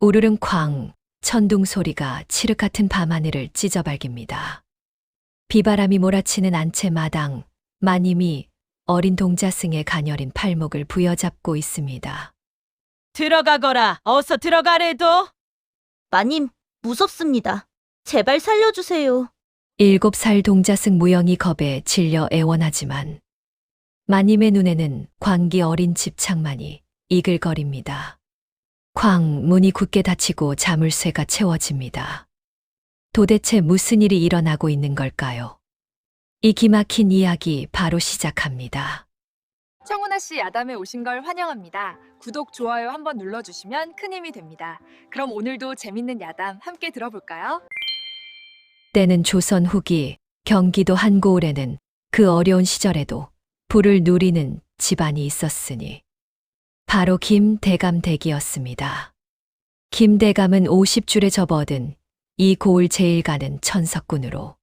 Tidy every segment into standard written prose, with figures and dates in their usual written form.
우르릉 쾅 천둥 소리가 칠흑 같은 밤하늘을 찢어발깁니다. 비바람이 몰아치는 안채 마당, 마님이 어린 동자승의 가녀린 팔목을 부여잡고 있습니다. 들어가거라. 어서 들어가래도. 마님, 무섭습니다. 제발 살려주세요. 7살 동자승 무영이 겁에 질려 애원하지만 마님의 눈에는 광기 어린 집 창만이 이글거립니다. 쾅 문이 굳게 닫히고 자물쇠가 채워집니다. 도대체 무슨 일이 일어나고 있는 걸까요? 이 기막힌 이야기 바로 시작합니다. 청운아 씨 야담에 오신 걸 환영합니다. 구독, 좋아요 한번 눌러주시면 큰 힘이 됩니다. 그럼 오늘도 재밌는 야담 함께 들어볼까요? 때는 조선 후기 경기도 한고을에는 그 어려운 시절에도 부를 누리는 집안이 있었으니 바로 김대감 댁이었습니다. 김대감은 50줄에 접어든 이 고을 제일 가는 천석군으로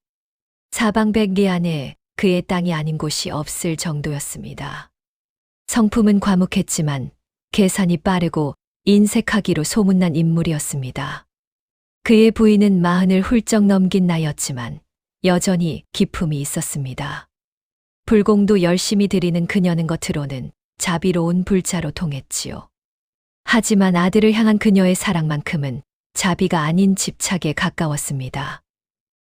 사방백리 안에 그의 땅이 아닌 곳이 없을 정도였습니다. 성품은 과묵했지만 계산이 빠르고 인색하기로 소문난 인물이었습니다. 그의 부인은 40을 훌쩍 넘긴 나이였지만 여전히 기품이 있었습니다. 불공도 열심히 들이는 그녀는 겉으로는 자비로운 불자로 통했지요. 하지만 아들을 향한 그녀의 사랑만큼은 자비가 아닌 집착에 가까웠습니다.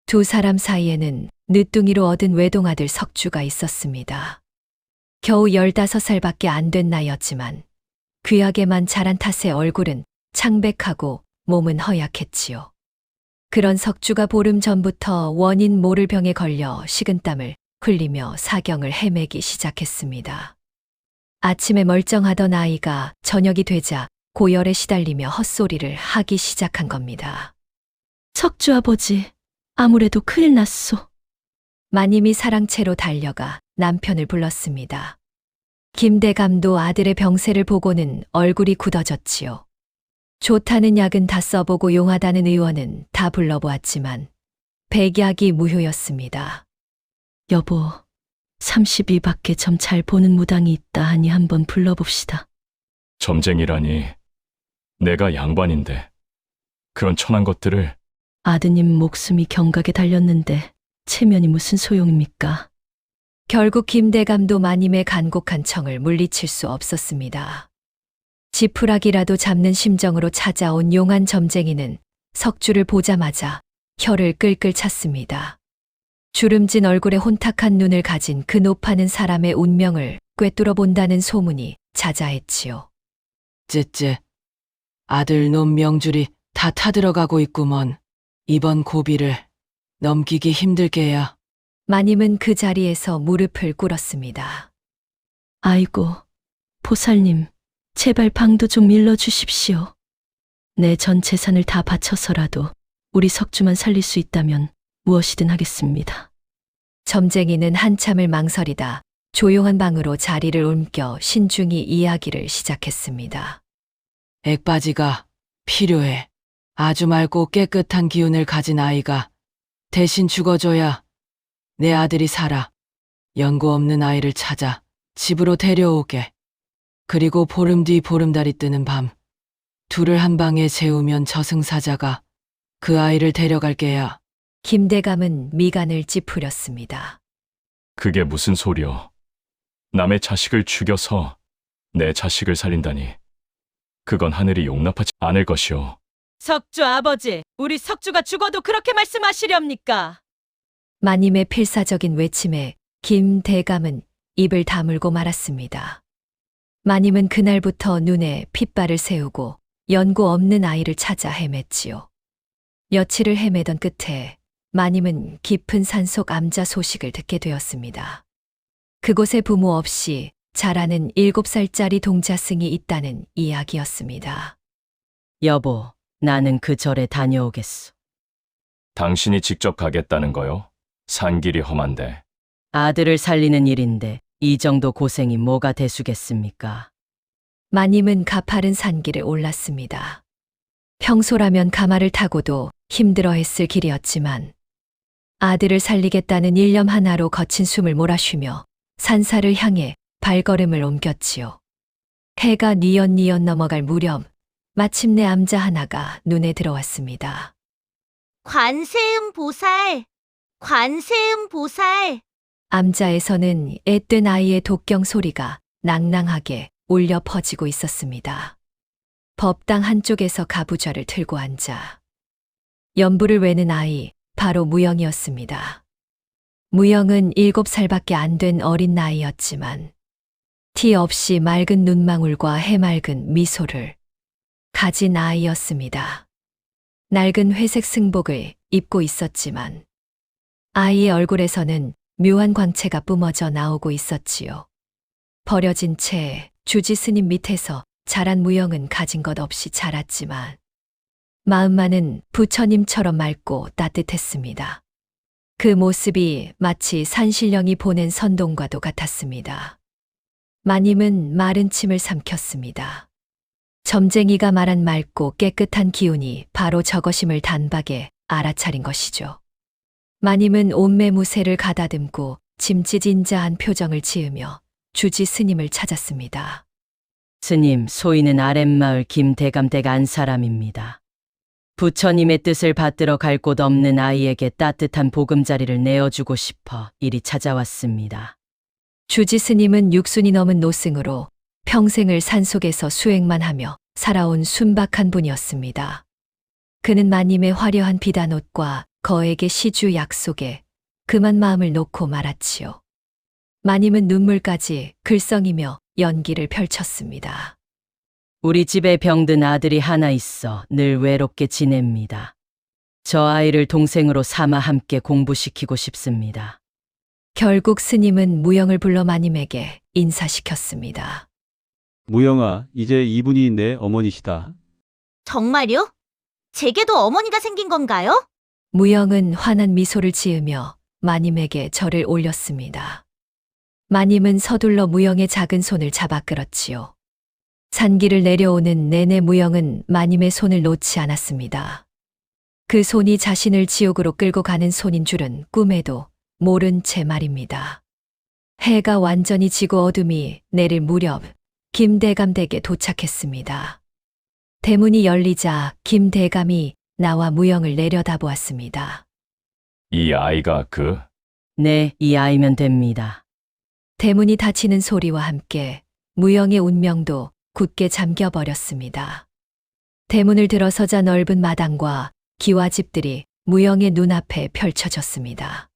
두 사람 사이에는 늦둥이로 얻은 외동아들 석주가 있었습니다. 겨우 15살밖에 안 된 나이였지만 귀하게만 자란 탓에 얼굴은 창백하고 몸은 허약했지요. 그런 석주가 보름 전부터 원인 모를 병에 걸려 식은땀을 흘리며 사경을 헤매기 시작했습니다. 아침에 멀쩡하던 아이가 저녁이 되자 고열에 시달리며 헛소리를 하기 시작한 겁니다. 석주 아버지, 아무래도 큰일 났소. 마님이 사랑채로 달려가 남편을 불렀습니다. 김대감도 아들의 병세를 보고는 얼굴이 굳어졌지요. 좋다는 약은 다 써보고 용하다는 의원은 다 불러보았지만 백약이 무효였습니다. 여보, 32밖에 점 잘 보는 무당이 있다 하니 한번 불러봅시다. 점쟁이라니. 내가 양반인데 그런 천한 것들을. 아드님 목숨이 경각에 달렸는데 체면이 무슨 소용입니까? 결국 김대감도 마님의 간곡한 청을 물리칠 수 없었습니다. 지푸라기라도 잡는 심정으로 찾아온 용한 점쟁이는 석주를 보자마자 혀를 끌끌 찼습니다. 주름진 얼굴에 혼탁한 눈을 가진 그 노파는 사람의 운명을 꿰뚫어 본다는 소문이 자자했지요. 쯧쯧, 아들 놈 명줄이 다 타들어가고 있구먼. 이번 고비를 넘기기 힘들게야. 마님은 그 자리에서 무릎을 꿇었습니다. 아이고, 보살님, 제발 방도 좀 일러주십시오. 내 전 재산을 다 바쳐서라도 우리 석주만 살릴 수 있다면 무엇이든 하겠습니다. 점쟁이는 한참을 망설이다 조용한 방으로 자리를 옮겨 신중히 이야기를 시작했습니다. 액바지가 필요해. 아주 맑고 깨끗한 기운을 가진 아이가 대신 죽어줘야 내 아들이 살아. 연고 없는 아이를 찾아 집으로 데려오게. 그리고 보름 뒤 보름달이 뜨는 밤 둘을 한 방에 재우면 저승사자가 그 아이를 데려갈 게야. 김대감은 미간을 찌푸렸습니다. 그게 무슨 소리여. 남의 자식을 죽여서 내 자식을 살린다니. 그건 하늘이 용납하지 않을 것이오. 석주 아버지, 우리 석주가 죽어도 그렇게 말씀하시렵니까? 마님의 필사적인 외침에 김대감은 입을 다물고 말았습니다. 마님은 그날부터 눈에 핏발을 세우고 연고 없는 아이를 찾아 헤맸지요. 며칠을 헤매던 끝에 마님은 깊은 산속 암자 소식을 듣게 되었습니다. 그곳에 부모 없이 자라는 7살짜리 동자승이 있다는 이야기였습니다. 여보, 나는 그 절에 다녀오겠소. 당신이 직접 가겠다는 거요? 산길이 험한데. 아들을 살리는 일인데 이 정도 고생이 뭐가 대수겠습니까? 마님은 가파른 산길을 올랐습니다. 평소라면 가마를 타고도 힘들어했을 길이었지만 아들을 살리겠다는 일념 하나로 거친 숨을 몰아쉬며 산사를 향해 발걸음을 옮겼지요. 해가 뉘엿뉘엿 넘어갈 무렵 마침내 암자 하나가 눈에 들어왔습니다. 관세음 보살, 관세음 보살. 암자에서는 앳된 아이의 독경 소리가 낭낭하게 울려 퍼지고 있었습니다. 법당 한쪽에서 가부좌를 틀고 앉아 연부를 외는 아이, 바로 무영이었습니다. 무영은 7살밖에 안 된 어린 나이였지만 티 없이 맑은 눈망울과 해맑은 미소를 가진 아이였습니다. 낡은 회색 승복을 입고 있었지만 아이의 얼굴에서는 묘한 광채가 뿜어져 나오고 있었지요. 버려진 채 주지 스님 밑에서 자란 무영은 가진 것 없이 자랐지만 마음만은 부처님처럼 맑고 따뜻했습니다. 그 모습이 마치 산신령이 보낸 선동과도 같았습니다. 마님은 마른 침을 삼켰습니다. 점쟁이가 말한 맑고 깨끗한 기운이 바로 저것임을 단박에 알아차린 것이죠. 마님은 온매무새를 가다듬고 짐짓인자한 표정을 지으며 주지 스님을 찾았습니다. 스님, 소인은 아랫마을 김대감댁 안 사람입니다. 부처님의 뜻을 받들어 갈 곳 없는 아이에게 따뜻한 보금자리를 내어주고 싶어 이리 찾아왔습니다. 주지 스님은 60이 넘은 노승으로 평생을 산속에서 수행만 하며 살아온 순박한 분이었습니다. 그는 마님의 화려한 비단옷과 거액의 시주 약속에 그만 마음을 놓고 말았지요. 마님은 눈물까지 글썽이며 연기를 펼쳤습니다. 우리 집에 병든 아들이 하나 있어 늘 외롭게 지냅니다. 저 아이를 동생으로 삼아 함께 공부시키고 싶습니다. 결국 스님은 무영을 불러 마님에게 인사시켰습니다. 무영아, 이제 이분이 내 어머니시다. 정말요? 제게도 어머니가 생긴 건가요? 무영은 환한 미소를 지으며 마님에게 절을 올렸습니다. 마님은 서둘러 무영의 작은 손을 잡아 끌었지요. 산길을 내려오는 내내 무영은 마님의 손을 놓지 않았습니다. 그 손이 자신을 지옥으로 끌고 가는 손인 줄은 꿈에도 모른 채 말입니다. 해가 완전히 지고 어둠이 내릴 무렵 김대감댁에 도착했습니다. 대문이 열리자 김대감이 나와 무영을 내려다보았습니다. 이 아이가 네, 이 아이면 됩니다. 대문이 닫히는 소리와 함께 무영의 운명도 굳게 잠겨버렸습니다. 대문을 들어서자 넓은 마당과 기와집들이 무영의 눈앞에 펼쳐졌습니다.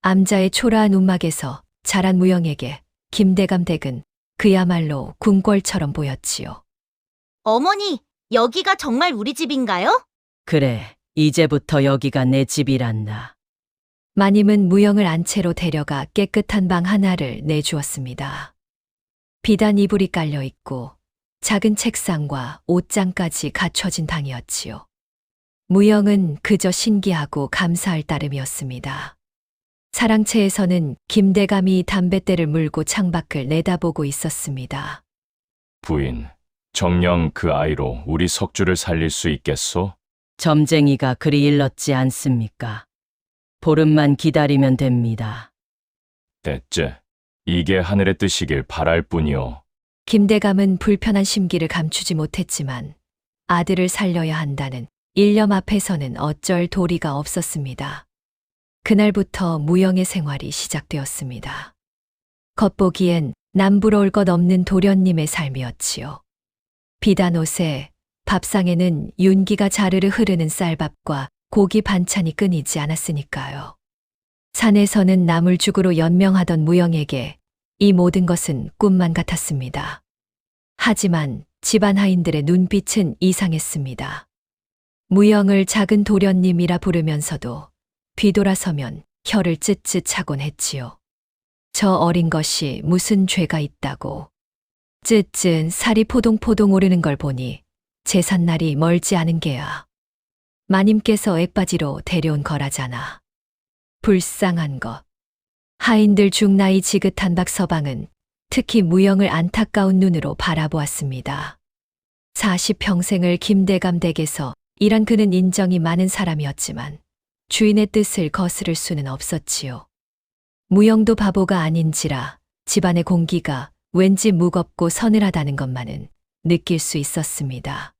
암자의 초라한 움막에서 자란 무영에게 김대감 댁은 그야말로 궁궐처럼 보였지요. 어머니, 여기가 정말 우리 집인가요? 그래, 이제부터 여기가 내 집이란다. 마님은 무영을 안채로 데려가 깨끗한 방 하나를 내주었습니다. 비단 이불이 깔려 있고 작은 책상과 옷장까지 갖춰진 방이었지요. 무영은 그저 신기하고 감사할 따름이었습니다. 사랑채에서는 김대감이 담뱃대를 물고 창밖을 내다보고 있었습니다. 부인, 정녕 그 아이로 우리 석주를 살릴 수 있겠소? 점쟁이가 그리 일렀지 않습니까? 보름만 기다리면 됩니다. 대째, 이게 하늘의 뜻이길 바랄 뿐이오. 김대감은 불편한 심기를 감추지 못했지만 아들을 살려야 한다는 일념 앞에서는 어쩔 도리가 없었습니다. 그날부터 무영의 생활이 시작되었습니다. 겉보기엔 남부러울 것 없는 도련님의 삶이었지요. 비단옷에 밥상에는 윤기가 자르르 흐르는 쌀밥과 고기 반찬이 끊이지 않았으니까요. 산에서는 나물죽으로 연명하던 무영에게 이 모든 것은 꿈만 같았습니다. 하지만 집안 하인들의 눈빛은 이상했습니다. 무영을 작은 도련님이라 부르면서도 뒤돌아서면 혀를 쯧쯧 차곤 했지요. 저 어린 것이 무슨 죄가 있다고. 쯧쯧 살이 포동포동 오르는 걸 보니 제삿날이 멀지 않은 게야. 마님께서 액바지로 데려온 거라잖아. 불쌍한 것. 하인들 중 나이 지긋한 박서방은 특히 무영을 안타까운 눈으로 바라보았습니다. 40평생을 김대감 댁에서 일한 그는 인정이 많은 사람이었지만 주인의 뜻을 거스를 수는 없었지요. 무영도 바보가 아닌지라 집안의 공기가 왠지 무겁고 서늘하다는 것만은 느낄 수 있었습니다.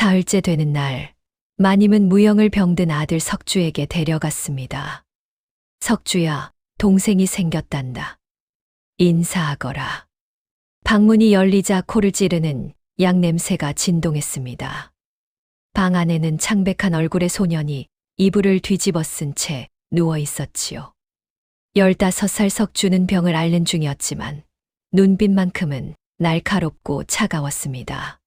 사흘째 되는 날, 마님은 무영을 병든 아들 석주에게 데려갔습니다. 석주야, 동생이 생겼단다. 인사하거라. 방문이 열리자 코를 찌르는 약 냄새가 진동했습니다. 방 안에는 창백한 얼굴의 소년이 이불을 뒤집어 쓴 채 누워 있었지요. 15살 석주는 병을 앓는 중이었지만 눈빛만큼은 날카롭고 차가웠습니다.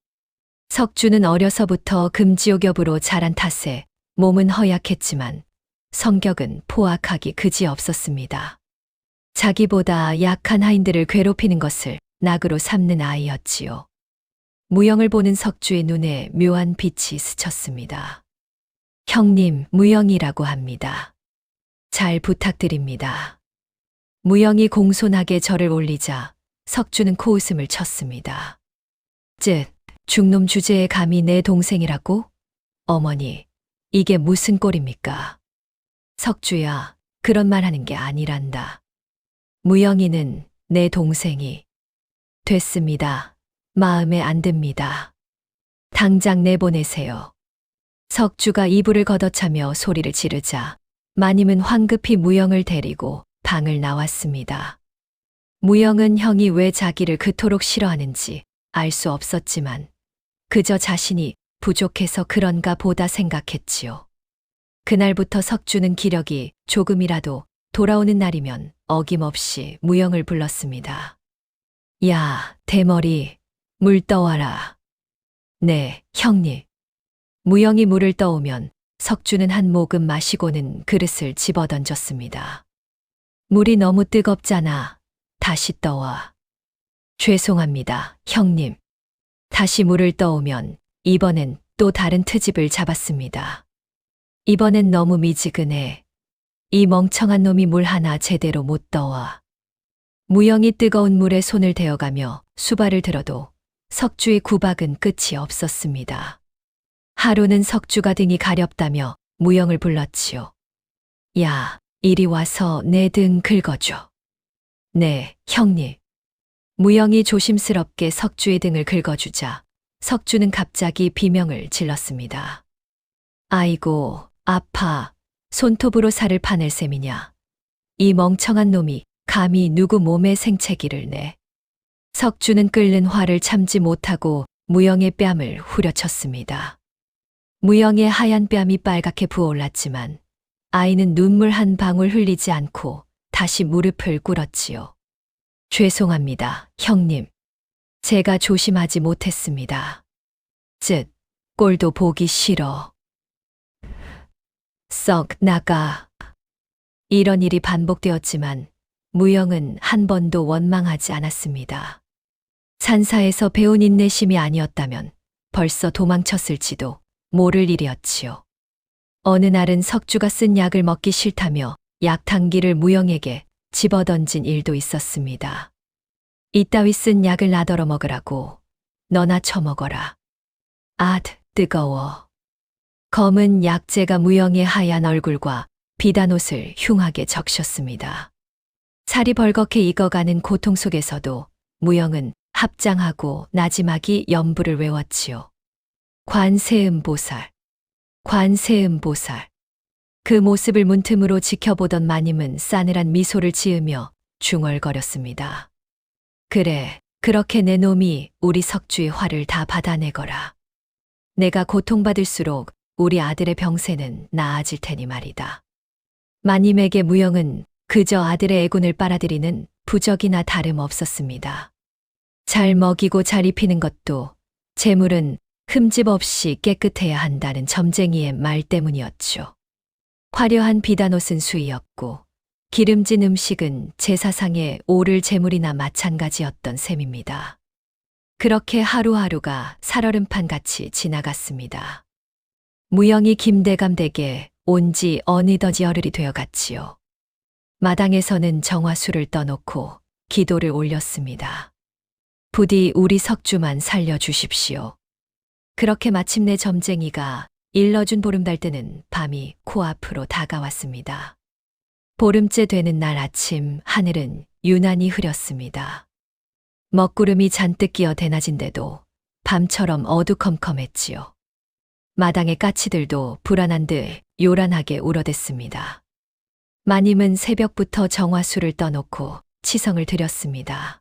석주는 어려서부터 금지옥엽으로 자란 탓에 몸은 허약했지만 성격은 포악하기 그지없었습니다. 자기보다 약한 하인들을 괴롭히는 것을 낙으로 삼는 아이였지요. 무영을 보는 석주의 눈에 묘한 빛이 스쳤습니다. 형님, 무영이라고 합니다. 잘 부탁드립니다. 무영이 공손하게 절을 올리자 석주는 코웃음을 쳤습니다. 중놈 주제에 감히 내 동생이라고? 어머니, 이게 무슨 꼴입니까? 석주야, 그런 말 하는 게 아니란다. 무영이는 내 동생이. 됐습니다. 마음에 안 듭니다. 당장 내보내세요. 석주가 이불을 걷어차며 소리를 지르자 마님은 황급히 무영을 데리고 방을 나왔습니다. 무영은 형이 왜 자기를 그토록 싫어하는지 알 수 없었지만 그저 자신이 부족해서 그런가 보다 생각했지요. 그날부터 석주는 기력이 조금이라도 돌아오는 날이면 어김없이 무영을 불렀습니다. 야, 대머리, 물 떠와라. 네, 형님. 무영이 물을 떠오면 석주는 한 모금 마시고는 그릇을 집어던졌습니다. 물이 너무 뜨겁잖아. 다시 떠와. 죄송합니다, 형님. 다시 물을 떠오면 이번엔 또 다른 트집을 잡았습니다. 이번엔 너무 미지근해. 이 멍청한 놈이 물 하나 제대로 못 떠와. 무영이 뜨거운 물에 손을 대어가며 수발을 들어도 석주의 구박은 끝이 없었습니다. 하루는 석주가 등이 가렵다며 무영을 불렀지요. 야, 이리 와서 내 등 긁어줘. 네, 형님. 무영이 조심스럽게 석주의 등을 긁어주자 석주는 갑자기 비명을 질렀습니다. 아이고, 아파. 손톱으로 살을 파낼 셈이냐. 이 멍청한 놈이 감히 누구 몸에 생채기를 내. 석주는 끓는 화를 참지 못하고 무영의 뺨을 후려쳤습니다. 무영의 하얀 뺨이 빨갛게 부어올랐지만 아이는 눈물 한 방울 흘리지 않고 다시 무릎을 꿇었지요. 죄송합니다, 형님. 제가 조심하지 못했습니다. 꼴도 보기 싫어. 썩 나가. 이런 일이 반복되었지만 무영은 한 번도 원망하지 않았습니다. 산사에서 배운 인내심이 아니었다면 벌써 도망쳤을지도 모를 일이었지요. 어느 날은 석주가 쓴 약을 먹기 싫다며 약탕기를 무영에게 집어던진 일도 있었습니다. 이따위 쓴 약을 나더러 먹으라고. 너나 처먹어라. 뜨거워. 검은 약재가 무영의 하얀 얼굴과 비단 옷을 흉하게 적셨습니다. 살이 벌겋게 익어가는 고통 속에서도 무영은 합장하고 나지막이 연부를 외웠지요. 관세음보살, 관세음보살. 그 모습을 문틈으로 지켜보던 마님은 싸늘한 미소를 지으며 중얼거렸습니다. 그래, 그렇게 내 놈이 우리 석주의 화를 다 받아내거라. 내가 고통받을수록 우리 아들의 병세는 나아질 테니 말이다. 마님에게 무영은 그저 아들의 애군을 빨아들이는 부적이나 다름없었습니다. 잘 먹이고 잘 입히는 것도 재물은 흠집 없이 깨끗해야 한다는 점쟁이의 말 때문이었죠. 화려한 비단옷은 수의였고 기름진 음식은 제사상에 오를 재물이나 마찬가지였던 셈입니다. 그렇게 하루하루가 살얼음판같이 지나갔습니다. 무영이 김대감 댁에 온 지 어느덧 열흘이 되어갔지요. 마당에서는 정화수를 떠놓고 기도를 올렸습니다. 부디 우리 석주만 살려주십시오. 그렇게 마침내 점쟁이가 일러준 보름달 뜨는 밤이 코앞으로 다가왔습니다. 보름째 되는 날 아침 하늘은 유난히 흐렸습니다. 먹구름이 잔뜩 끼어 대낮인데도 밤처럼 어두컴컴했지요. 마당의 까치들도 불안한 듯 요란하게 울어댔습니다. 마님은 새벽부터 정화수를 떠놓고 치성을 드렸습니다.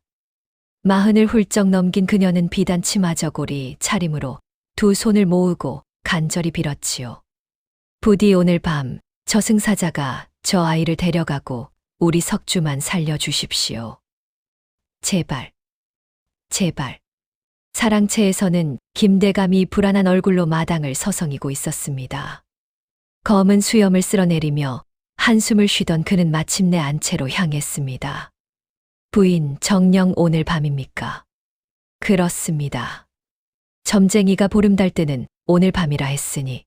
40을 훌쩍 넘긴 그녀는 비단 치마 저고리 차림으로 두 손을 모으고 간절히 빌었지요. 부디 오늘 밤 저승사자가 저 아이를 데려가고 우리 석주만 살려주십시오. 제발, 제발. 사랑채에서는 김대감이 불안한 얼굴로 마당을 서성이고 있었습니다. 검은 수염을 쓸어내리며 한숨을 쉬던 그는 마침내 안채로 향했습니다. 부인, 정녕 오늘 밤입니까? 그렇습니다. 점쟁이가 보름달 때는 오늘 밤이라 했으니.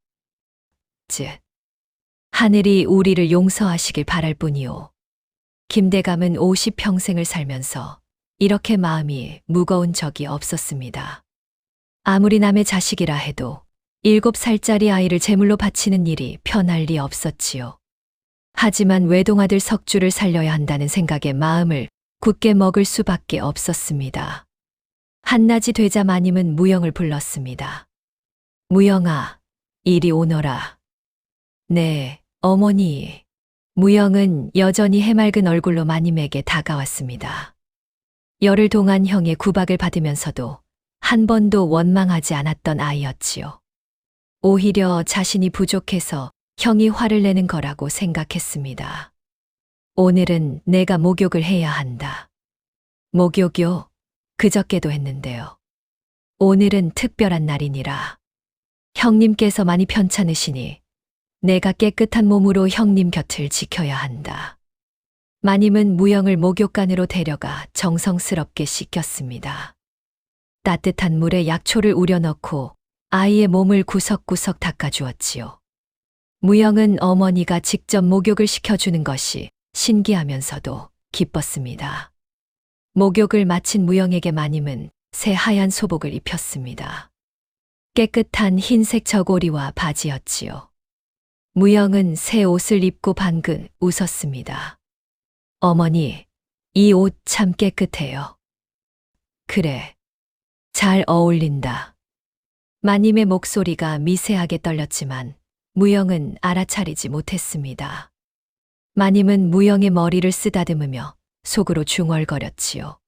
하늘이 우리를 용서하시길 바랄 뿐이오. 김대감은 50평생을 살면서 이렇게 마음이 무거운 적이 없었습니다. 아무리 남의 자식이라 해도 7살짜리 아이를 제물로 바치는 일이 편할 리 없었지요. 하지만 외동아들 석주를 살려야 한다는 생각에 마음을 굳게 먹을 수밖에 없었습니다. 한낮이 되자 마님은 무영을 불렀습니다. 무영아, 이리 오너라. 네, 어머니. 무영은 여전히 해맑은 얼굴로 마님에게 다가왔습니다. 열흘 동안 형의 구박을 받으면서도 한 번도 원망하지 않았던 아이였지요. 오히려 자신이 부족해서 형이 화를 내는 거라고 생각했습니다. 오늘은 내가 목욕을 해야 한다. 목욕요? 그저께도 했는데요. 오늘은 특별한 날이니라. 형님께서 많이 편찮으시니 내가 깨끗한 몸으로 형님 곁을 지켜야 한다. 마님은 무영을 목욕간으로 데려가 정성스럽게 씻겼습니다. 따뜻한 물에 약초를 우려넣고 아이의 몸을 구석구석 닦아주었지요. 무영은 어머니가 직접 목욕을 시켜주는 것이 신기하면서도 기뻤습니다. 목욕을 마친 무영에게 마님은 새 하얀 소복을 입혔습니다. 깨끗한 흰색 저고리와 바지였지요. 무영은 새 옷을 입고 방긋 웃었습니다. 어머니, 이 옷 참 깨끗해요. 그래, 잘 어울린다. 마님의 목소리가 미세하게 떨렸지만 무영은 알아차리지 못했습니다. 마님은 무영의 머리를 쓰다듬으며 속으로 중얼거렸지요.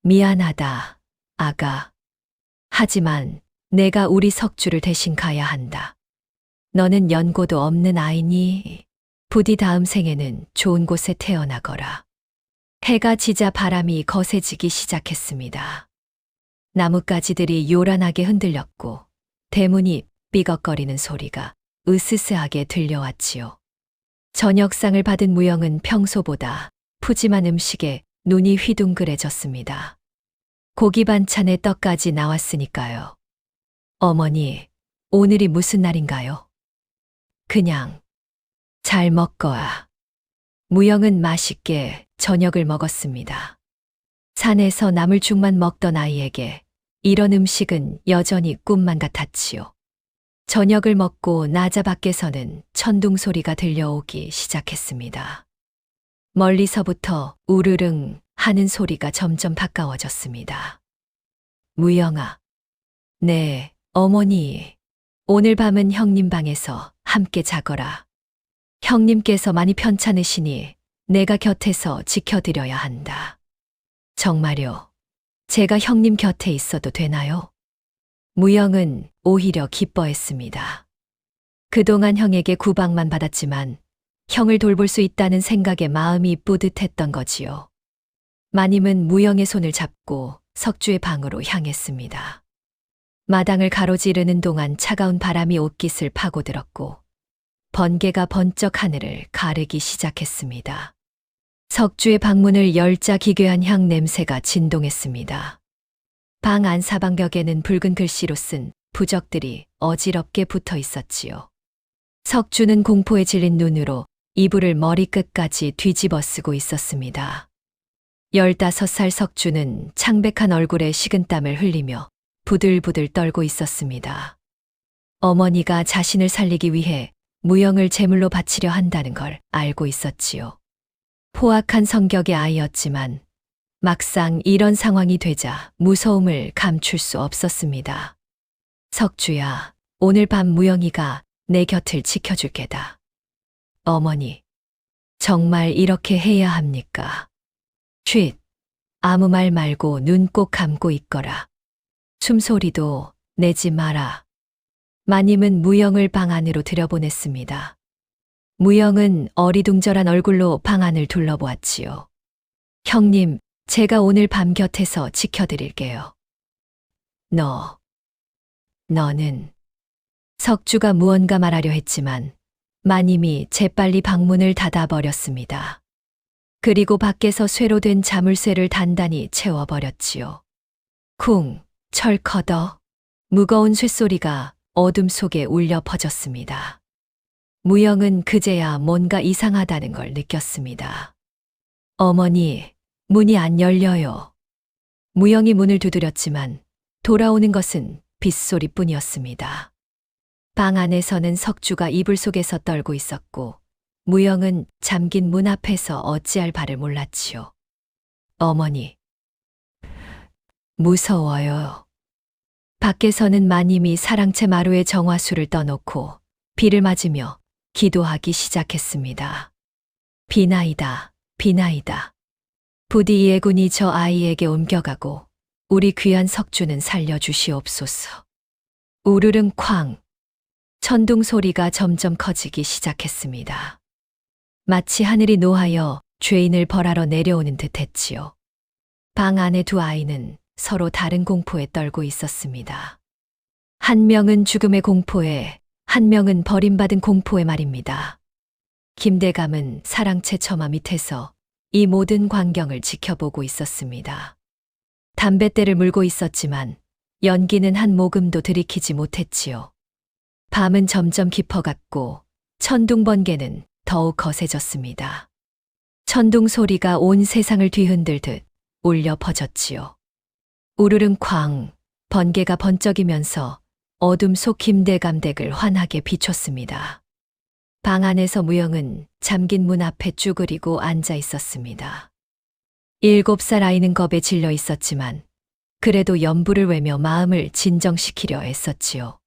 미안하다, 아가. 하지만 내가 우리 석주를 대신 가야 한다. 너는 연고도 없는 아이니 부디 다음 생에는 좋은 곳에 태어나거라. 해가 지자 바람이 거세지기 시작했습니다. 나뭇가지들이 요란하게 흔들렸고 대문이 삐걱거리는 소리가 으스스하게 들려왔지요. 저녁상을 받은 무영은 평소보다 푸짐한 음식에 눈이 휘둥그레졌습니다. 고기 반찬에 떡까지 나왔으니까요. 어머니, 오늘이 무슨 날인가요? 그냥 잘 먹거라. 무영은 맛있게 저녁을 먹었습니다. 산에서 나물죽만 먹던 아이에게 이런 음식은 여전히 꿈만 같았지요. 저녁을 먹고 나자 밖에서는 천둥 소리가 들려오기 시작했습니다. 멀리서부터 우르릉 하는 소리가 점점 가까워졌습니다. 무영아. 네, 어머니. 오늘 밤은 형님 방에서 함께 자거라. 형님께서 많이 편찮으시니 내가 곁에서 지켜드려야 한다. 정말요. 제가 형님 곁에 있어도 되나요? 무영은 오히려 기뻐했습니다. 그동안 형에게 구박만 받았지만 형을 돌볼 수 있다는 생각에 마음이 뿌듯했던 거지요. 마님은 무영의 손을 잡고 석주의 방으로 향했습니다. 마당을 가로지르는 동안 차가운 바람이 옷깃을 파고들었고 번개가 번쩍 하늘을 가르기 시작했습니다. 석주의 방문을 열자 기괴한 향 냄새가 진동했습니다. 방 안 사방벽에는 붉은 글씨로 쓴 부적들이 어지럽게 붙어 있었지요. 석주는 공포에 질린 눈으로 이불을 머리끝까지 뒤집어 쓰고 있었습니다. 15살 석주는 창백한 얼굴에 식은땀을 흘리며 부들부들 떨고 있었습니다. 어머니가 자신을 살리기 위해 무영을 제물로 바치려 한다는 걸 알고 있었지요. 포악한 성격의 아이였지만 막상 이런 상황이 되자 무서움을 감출 수 없었습니다. 석주야, 오늘 밤 무영이가 내 곁을 지켜줄 게다. 어머니, 정말 이렇게 해야 합니까? 쉿, 아무 말 말고 눈 꼭 감고 있거라. 숨소리도 내지 마라. 마님은 무영을 방 안으로 들여보냈습니다. 무영은 어리둥절한 얼굴로 방 안을 둘러보았지요. 형님, 제가 오늘 밤 곁에서 지켜드릴게요. 너는. 석주가 무언가 말하려 했지만 마님이 재빨리 방문을 닫아버렸습니다. 그리고 밖에서 쇠로 된 자물쇠를 단단히 채워버렸지요. 쿵, 철커덕. 무거운 쇠소리가 어둠 속에 울려 퍼졌습니다. 무영은 그제야 뭔가 이상하다는 걸 느꼈습니다. 어머니, 문이 안 열려요. 무영이 문을 두드렸지만 돌아오는 것은 빗소리뿐이었습니다. 방 안에서는 석주가 이불 속에서 떨고 있었고 무영은 잠긴 문 앞에서 어찌할 바를 몰랐지요. 어머니, 무서워요. 밖에서는 마님이 사랑채 마루에 정화수를 떠놓고 비를 맞으며 기도하기 시작했습니다. 비나이다, 비나이다. 부디 이 애군이 저 아이에게 옮겨가고 우리 귀한 석주는 살려주시옵소서. 우르릉 쾅. 천둥 소리가 점점 커지기 시작했습니다. 마치 하늘이 노하여 죄인을 벌하러 내려오는 듯 했지요. 방 안의 두 아이는 서로 다른 공포에 떨고 있었습니다. 한 명은 죽음의 공포에, 한 명은 버림받은 공포에 말입니다. 김대감은 사랑채 처마 밑에서 이 모든 광경을 지켜보고 있었습니다. 담뱃대를 물고 있었지만 연기는 한 모금도 들이키지 못했지요. 밤은 점점 깊어갔고 천둥 번개는 더욱 거세졌습니다. 천둥 소리가 온 세상을 뒤흔들듯 울려 퍼졌지요. 우르릉 쾅, 번개가 번쩍이면서 어둠 속 김대감 댁을 환하게 비췄습니다. 방 안에서 무영은 잠긴 문 앞에 쭈그리고 앉아 있었습니다. 7살 아이는 겁에 질려 있었지만 그래도 연부를 외며 마음을 진정시키려 애썼지요.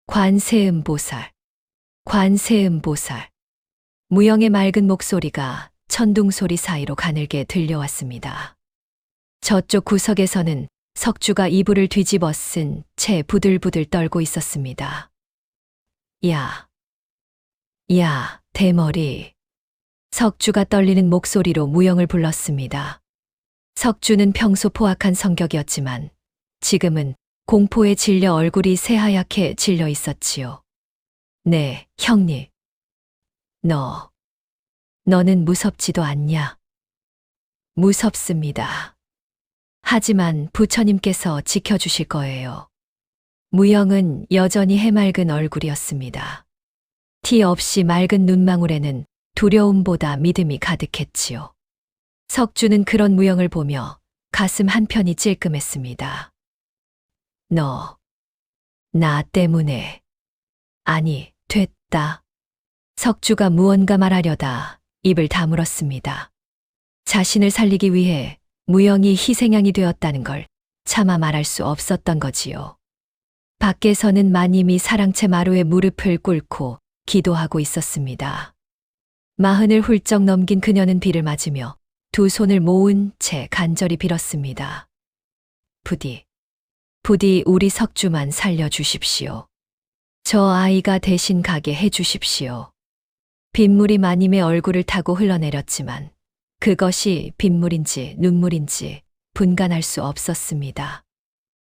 관세음보살, 관세음보살. 무영의 맑은 목소리가 천둥 소리 사이로 가늘게 들려왔습니다. 저쪽 구석에서는 석주가 이불을 뒤집어 쓴 채 부들부들 떨고 있었습니다. 야, 대머리. 석주가 떨리는 목소리로 무영을 불렀습니다. 석주는 평소 포악한 성격이었지만 지금은 공포에 질려 얼굴이 새하얗게 질려 있었지요. 네, 형님. 너는 무섭지도 않냐? 무섭습니다. 하지만 부처님께서 지켜주실 거예요. 무영은 여전히 해맑은 얼굴이었습니다. 티 없이 맑은 눈망울에는 두려움보다 믿음이 가득했지요. 석주는 그런 무영을 보며 가슴 한편이 찔끔했습니다. 나 때문에. 아니, 됐다. 석주가 무언가 말하려다 입을 다물었습니다. 자신을 살리기 위해 무영이 희생양이 되었다는 걸 차마 말할 수 없었던 거지요. 밖에서는 마님이 사랑채 마루에 무릎을 꿇고 기도하고 있었습니다. 40을 훌쩍 넘긴 그녀는 비를 맞으며 두 손을 모은 채 간절히 빌었습니다. 부디 우리 석주만 살려주십시오. 저 아이가 대신 가게 해주십시오. 빗물이 마님의 얼굴을 타고 흘러내렸지만 그것이 빗물인지 눈물인지 분간할 수 없었습니다.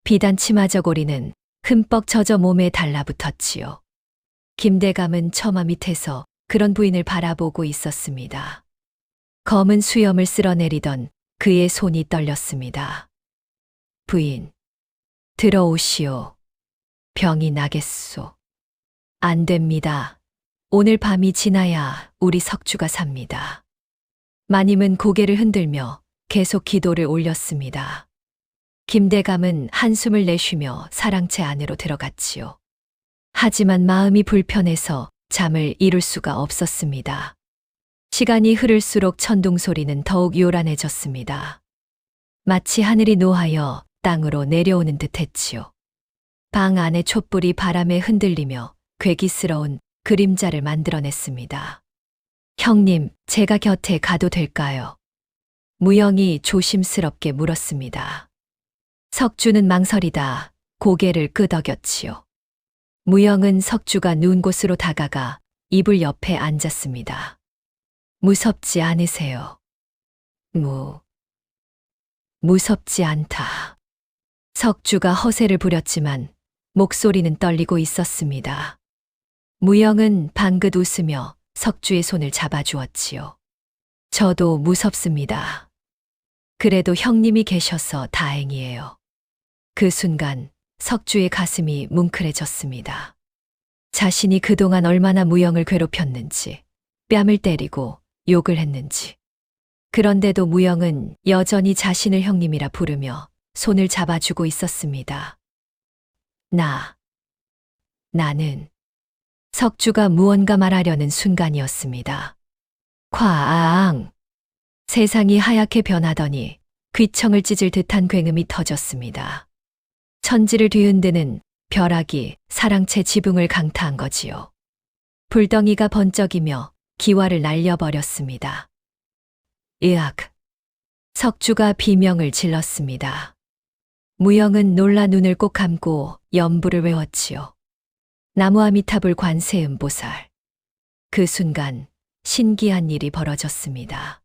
비단 치마 저고리는 흠뻑 젖어 몸에 달라붙었지요. 김대감은 처마 밑에서 그런 부인을 바라보고 있었습니다. 검은 수염을 쓸어내리던 그의 손이 떨렸습니다. 부인, 들어오시오. 병이 나겠소. 안 됩니다. 오늘 밤이 지나야 우리 석주가 삽니다. 마님은 고개를 흔들며 계속 기도를 올렸습니다. 김대감은 한숨을 내쉬며 사랑채 안으로 들어갔지요. 하지만 마음이 불편해서 잠을 이룰 수가 없었습니다. 시간이 흐를수록 천둥 소리는 더욱 요란해졌습니다. 마치 하늘이 노하여 땅으로 내려오는 듯 했지요. 방 안의 촛불이 바람에 흔들리며 괴기스러운 그림자를 만들어냈습니다. 형님, 제가 곁에 가도 될까요? 무영이 조심스럽게 물었습니다. 석주는 망설이다 고개를 끄덕였지요. 무영은 석주가 누운 곳으로 다가가 이불 옆에 앉았습니다. 무섭지 않으세요? 무섭지 않다. 석주가 허세를 부렸지만 목소리는 떨리고 있었습니다. 무영은 방긋 웃으며 석주의 손을 잡아주었지요. 저도 무섭습니다. 그래도 형님이 계셔서 다행이에요. 그 순간 석주의 가슴이 뭉클해졌습니다. 자신이 그동안 얼마나 무영을 괴롭혔는지, 뺨을 때리고 욕을 했는지. 그런데도 무영은 여전히 자신을 형님이라 부르며 손을 잡아주고 있었습니다. 나는 석주가 무언가 말하려는 순간이었습니다. 쾅! 세상이 하얗게 변하더니 귀청을 찢을 듯한 굉음이 터졌습니다. 천지를 뒤흔드는 벼락이 사랑채 지붕을 강타한 거지요. 불덩이가 번쩍이며 기와를 날려버렸습니다. 으악! 석주가 비명을 질렀습니다. 무영은 놀라 눈을 꼭 감고 연부를 외웠지요. 나무아미타불 관세음보살. 그 순간 신기한 일이 벌어졌습니다.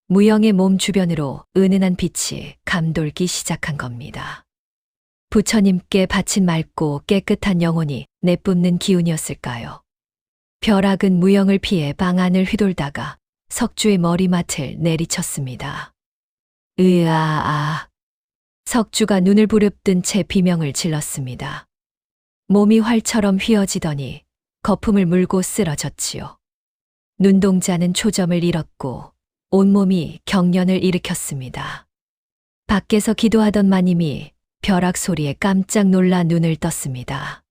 무영의 몸 주변으로 은은한 빛이 감돌기 시작한 겁니다. 부처님께 바친 맑고 깨끗한 영혼이 내뿜는 기운이었을까요? 벼락은 무영을 피해 방 안을 휘돌다가 석주의 머리맡을 내리쳤습니다. 으아아. 석주가 눈을 부릅뜬 채 비명을 질렀습니다. 몸이 활처럼 휘어지더니 거품을 물고 쓰러졌지요. 눈동자는 초점을 잃었고 온몸이 경련을 일으켰습니다. 밖에서 기도하던 마님이 벼락 소리에 깜짝 놀라 눈을 떴습니다.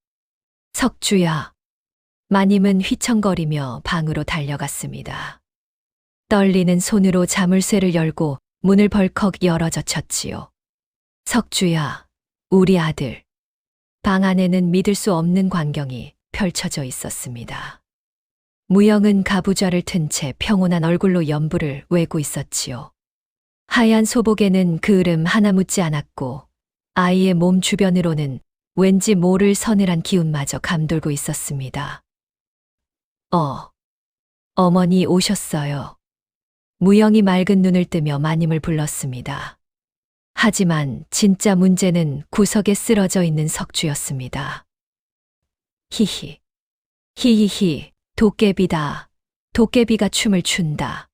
석주야. 마님은 휘청거리며 방으로 달려갔습니다. 떨리는 손으로 자물쇠를 열고 문을 벌컥 열어젖혔지요. 석주야, 우리 아들. 방 안에는 믿을 수 없는 광경이 펼쳐져 있었습니다. 무영은 가부좌를 튼 채 평온한 얼굴로 연부를 외고 있었지요. 하얀 소복에는 그을음 하나 묻지 않았고 아이의 몸 주변으로는 왠지 모를 서늘한 기운마저 감돌고 있었습니다. 어머니 오셨어요. 무영이 맑은 눈을 뜨며 마님을 불렀습니다. 하지만 진짜 문제는 구석에 쓰러져 있는 석주였습니다. 히히. 히히히. 도깨비다. 도깨비가 춤을 춘다.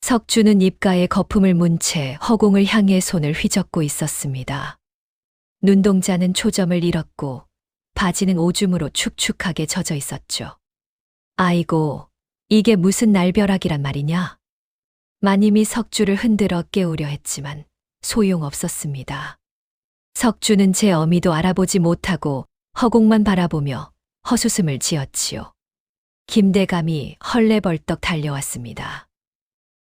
석주는 입가에 거품을 문 채 허공을 향해 손을 휘젓고 있었습니다. 눈동자는 초점을 잃었고 바지는 오줌으로 축축하게 젖어 있었죠. 아이고, 이게 무슨 날벼락이란 말이냐? 마님이 석주를 흔들어 깨우려 했지만 소용없었습니다. 석주는 제 어미도 알아보지 못하고 허공만 바라보며 헛웃음을 지었지요. 김대감이 헐레벌떡 달려왔습니다.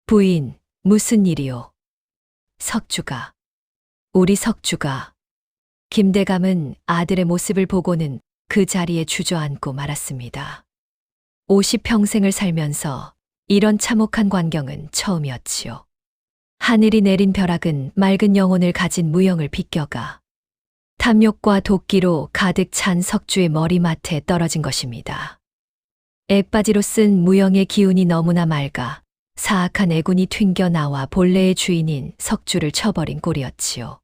부인, 무슨 일이요? 석주가. 우리 석주가. 김대감은 아들의 모습을 보고는 그 자리에 주저앉고 말았습니다. 50평생을 살면서 이런 참혹한 광경은 처음이었지요. 하늘이 내린 벼락은 맑은 영혼을 가진 무영을 비껴가 탐욕과 도끼로 가득 찬 석주의 머리맡에 떨어진 것입니다. 액바지로 쓴 무영의 기운이 너무나 맑아 사악한 애군이 튕겨나와 본래의 주인인 석주를 쳐버린 꼴이었지요.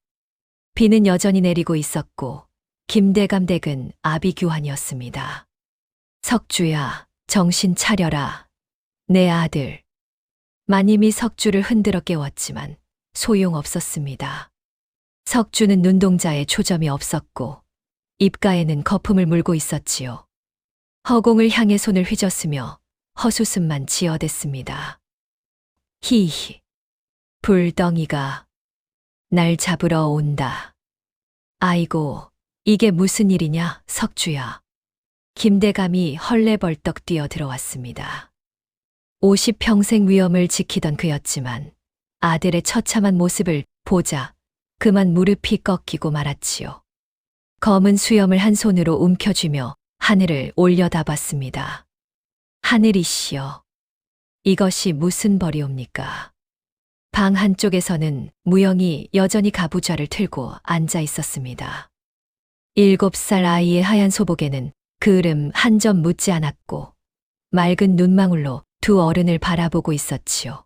비는 여전히 내리고 있었고 김대감 댁은 아비규환이었습니다. 석주야, 정신 차려라. 내 아들. 마님이 석주를 흔들어 깨웠지만 소용없었습니다. 석주는 눈동자에 초점이 없었고 입가에는 거품을 물고 있었지요. 허공을 향해 손을 휘젓으며 헛웃음만 지어댔습니다. 히히. 불덩이가 날 잡으러 온다. 아이고, 이게 무슨 일이냐, 석주야. 김대감이 헐레벌떡 뛰어 들어왔습니다. 50평생 위엄을 지키던 그였지만 아들의 처참한 모습을 보자 그만 무릎이 꺾이고 말았지요. 검은 수염을 한 손으로 움켜쥐며 하늘을 올려다봤습니다. 하늘이시여, 이것이 무슨 벌이옵니까? 방 한쪽에서는 무영이 여전히 가부좌를 틀고 앉아 있었습니다. 7살 아이의 하얀 소복에는 그을음 한 점 묻지 않았고 맑은 눈망울로 두 어른을 바라보고 있었지요.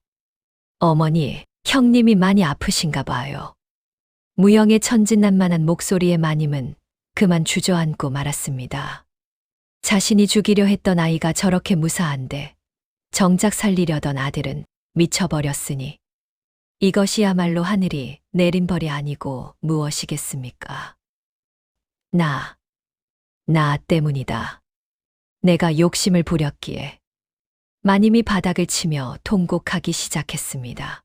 어머니, 형님이 많이 아프신가 봐요. 무영의 천진난만한 목소리에 마님은 그만 주저앉고 말았습니다. 자신이 죽이려 했던 아이가 저렇게 무사한데 정작 살리려던 아들은 미쳐버렸으니 이것이야말로 하늘이 내린 벌이 아니고 무엇이겠습니까? 나 때문이다. 내가 욕심을 부렸기에. 마님이 바닥을 치며 통곡하기 시작했습니다.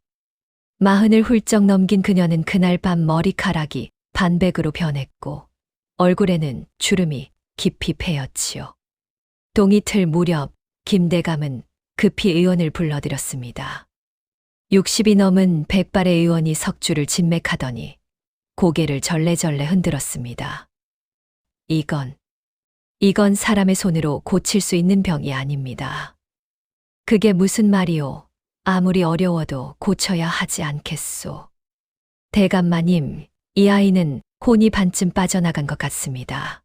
40을 훌쩍 넘긴 그녀는 그날 밤 머리카락이 반백으로 변했고 얼굴에는 주름이 깊이 패였지요. 동이틀 무렵 김대감은 급히 의원을 불러들였습니다. 60이 넘은 백발의 의원이 석주를 진맥하더니 고개를 절레절레 흔들었습니다. 이건 사람의 손으로 고칠 수 있는 병이 아닙니다. 그게 무슨 말이오? 아무리 어려워도 고쳐야 하지 않겠소. 대감마님, 이 아이는 혼이 반쯤 빠져나간 것 같습니다.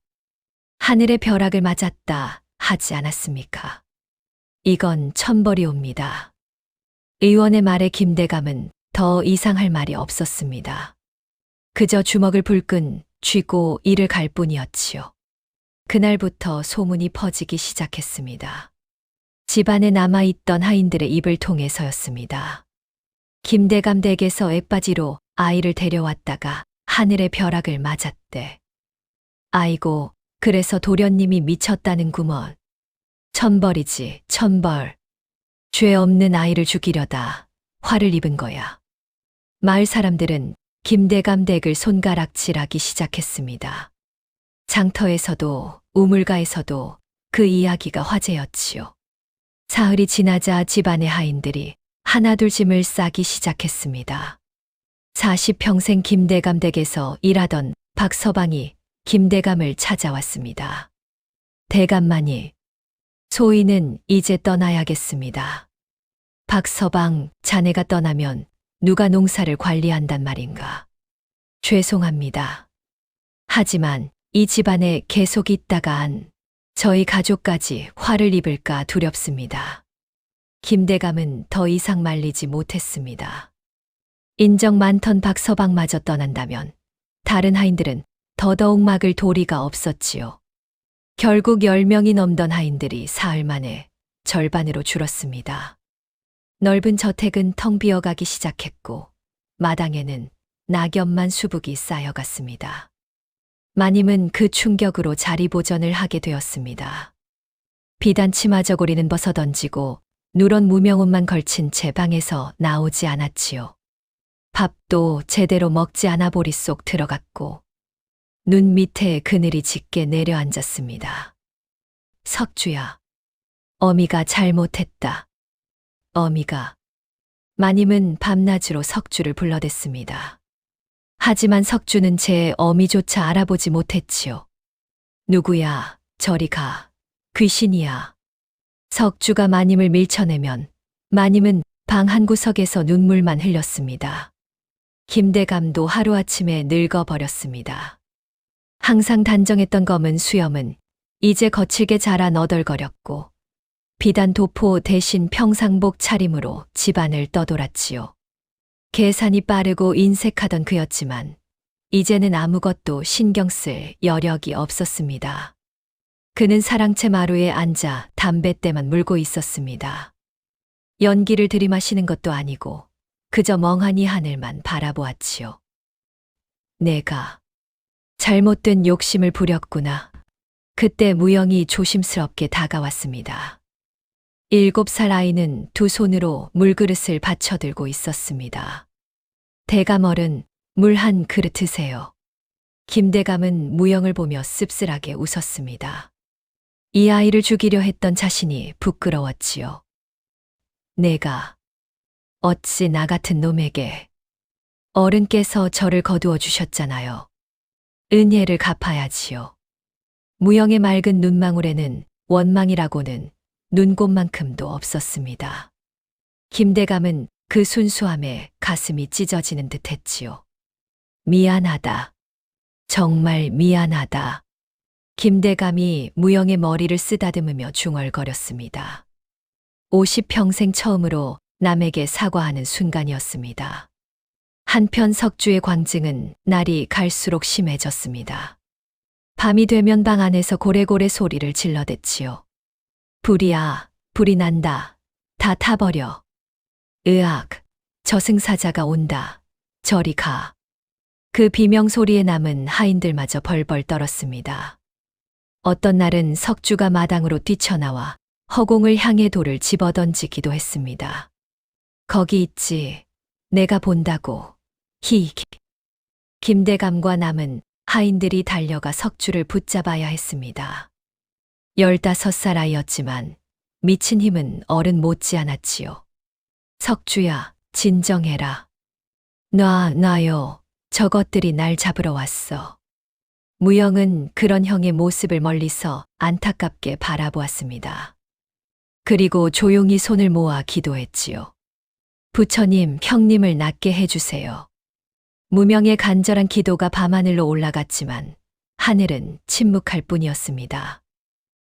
하늘의 벼락을 맞았다 하지 않았습니까? 이건 천벌이옵니다. 의원의 말에 김대감은 더 이상할 말이 없었습니다. 그저 주먹을 불끈 쥐고 이를 갈 뿐이었지요. 그날부터 소문이 퍼지기 시작했습니다. 집안에 남아있던 하인들의 입을 통해서였습니다. 김대감 댁에서 액바지로 아이를 데려왔다가 하늘의 벼락을 맞았대. 아이고, 그래서 도련님이 미쳤다는 구먼. 천벌이지, 천벌. 죄 없는 아이를 죽이려다 화를 입은 거야. 마을 사람들은 김대감 댁을 손가락질하기 시작했습니다. 장터에서도 우물가에서도 그 이야기가 화제였지요. 사흘이 지나자 집안의 하인들이 하나둘 짐을 싸기 시작했습니다. 40평생 김대감 댁에서 일하던 박서방이 김대감을 찾아왔습니다. 대감마니, 소인은 이제 떠나야겠습니다. 박서방, 자네가 떠나면 누가 농사를 관리한단 말인가? 죄송합니다. 하지만 이 집안에 계속 있다간 저희 가족까지 화를 입을까 두렵습니다. 김대감은 더 이상 말리지 못했습니다. 인정 많던 박서방마저 떠난다면 다른 하인들은 더더욱 막을 도리가 없었지요. 결국 10명이 넘던 하인들이 사흘 만에 절반으로 줄었습니다. 넓은 저택은 텅 비어가기 시작했고 마당에는 낙엽만 수북이 쌓여갔습니다. 마님은 그 충격으로 자리보전을 하게 되었습니다. 비단 치마 저고리는 벗어던지고 누런 무명옷만 걸친 채 방에서 나오지 않았지요. 밥도 제대로 먹지 않아 보리 속 들어갔고 눈 밑에 그늘이 짙게 내려앉았습니다. 석주야, 어미가 잘못했다. 어미가. 마님은 밤낮으로 석주를 불러댔습니다. 하지만 석주는 제 어미조차 알아보지 못했지요. 누구야, 저리 가. 귀신이야. 석주가 마님을 밀쳐내면 마님은 방 한구석에서 눈물만 흘렸습니다. 김대감도 하루아침에 늙어버렸습니다. 항상 단정했던 검은 수염은 이제 거칠게 자라 너덜거렸고 비단 도포 대신 평상복 차림으로 집안을 떠돌았지요. 계산이 빠르고 인색하던 그였지만 이제는 아무것도 신경 쓸 여력이 없었습니다. 그는 사랑채 마루에 앉아 담뱃대만 물고 있었습니다. 연기를 들이마시는 것도 아니고 그저 멍하니 하늘만 바라보았지요. 내가 잘못된 욕심을 부렸구나. 그때 무영이 조심스럽게 다가왔습니다. 7살 아이는 두 손으로 물그릇을 받쳐들고 있었습니다. 대감어른, 물 한 그릇 드세요. 김대감은 무영을 보며 씁쓸하게 웃었습니다. 이 아이를 죽이려 했던 자신이 부끄러웠지요. 내가 어찌 나 같은 놈에게 어른께서 저를 거두어 주셨잖아요. 은혜를 갚아야지요. 무영의 맑은 눈망울에는 원망이라고는 눈곱만큼도 없었습니다. 김대감은 그 순수함에 가슴이 찢어지는 듯 했지요. 미안하다. 정말 미안하다. 김대감이 무영의 머리를 쓰다듬으며 중얼거렸습니다. 50평생 처음으로 남에게 사과하는 순간이었습니다. 한편 석주의 광증은 날이 갈수록 심해졌습니다. 밤이 되면 방 안에서 고래고래 소리를 질러댔지요. 불이야, 불이 난다. 다 타버려. 으악, 저승사자가 온다. 저리 가. 그 비명소리에 남은 하인들마저 벌벌 떨었습니다. 어떤 날은 석주가 마당으로 뛰쳐나와 허공을 향해 돌을 집어던지기도 했습니다. 거기 있지. 내가 본다고. 히히. 김대감과 남은 하인들이 달려가 석주를 붙잡아야 했습니다. 15살 아이였지만 미친 힘은 어른 못지않았지요. 석주야, 진정해라. 놔요. 저것들이 날 잡으러 왔어. 무영은 그런 형의 모습을 멀리서 안타깝게 바라보았습니다. 그리고 조용히 손을 모아 기도했지요. 부처님, 형님을 낫게 해주세요. 무명의 간절한 기도가 밤하늘로 올라갔지만 하늘은 침묵할 뿐이었습니다.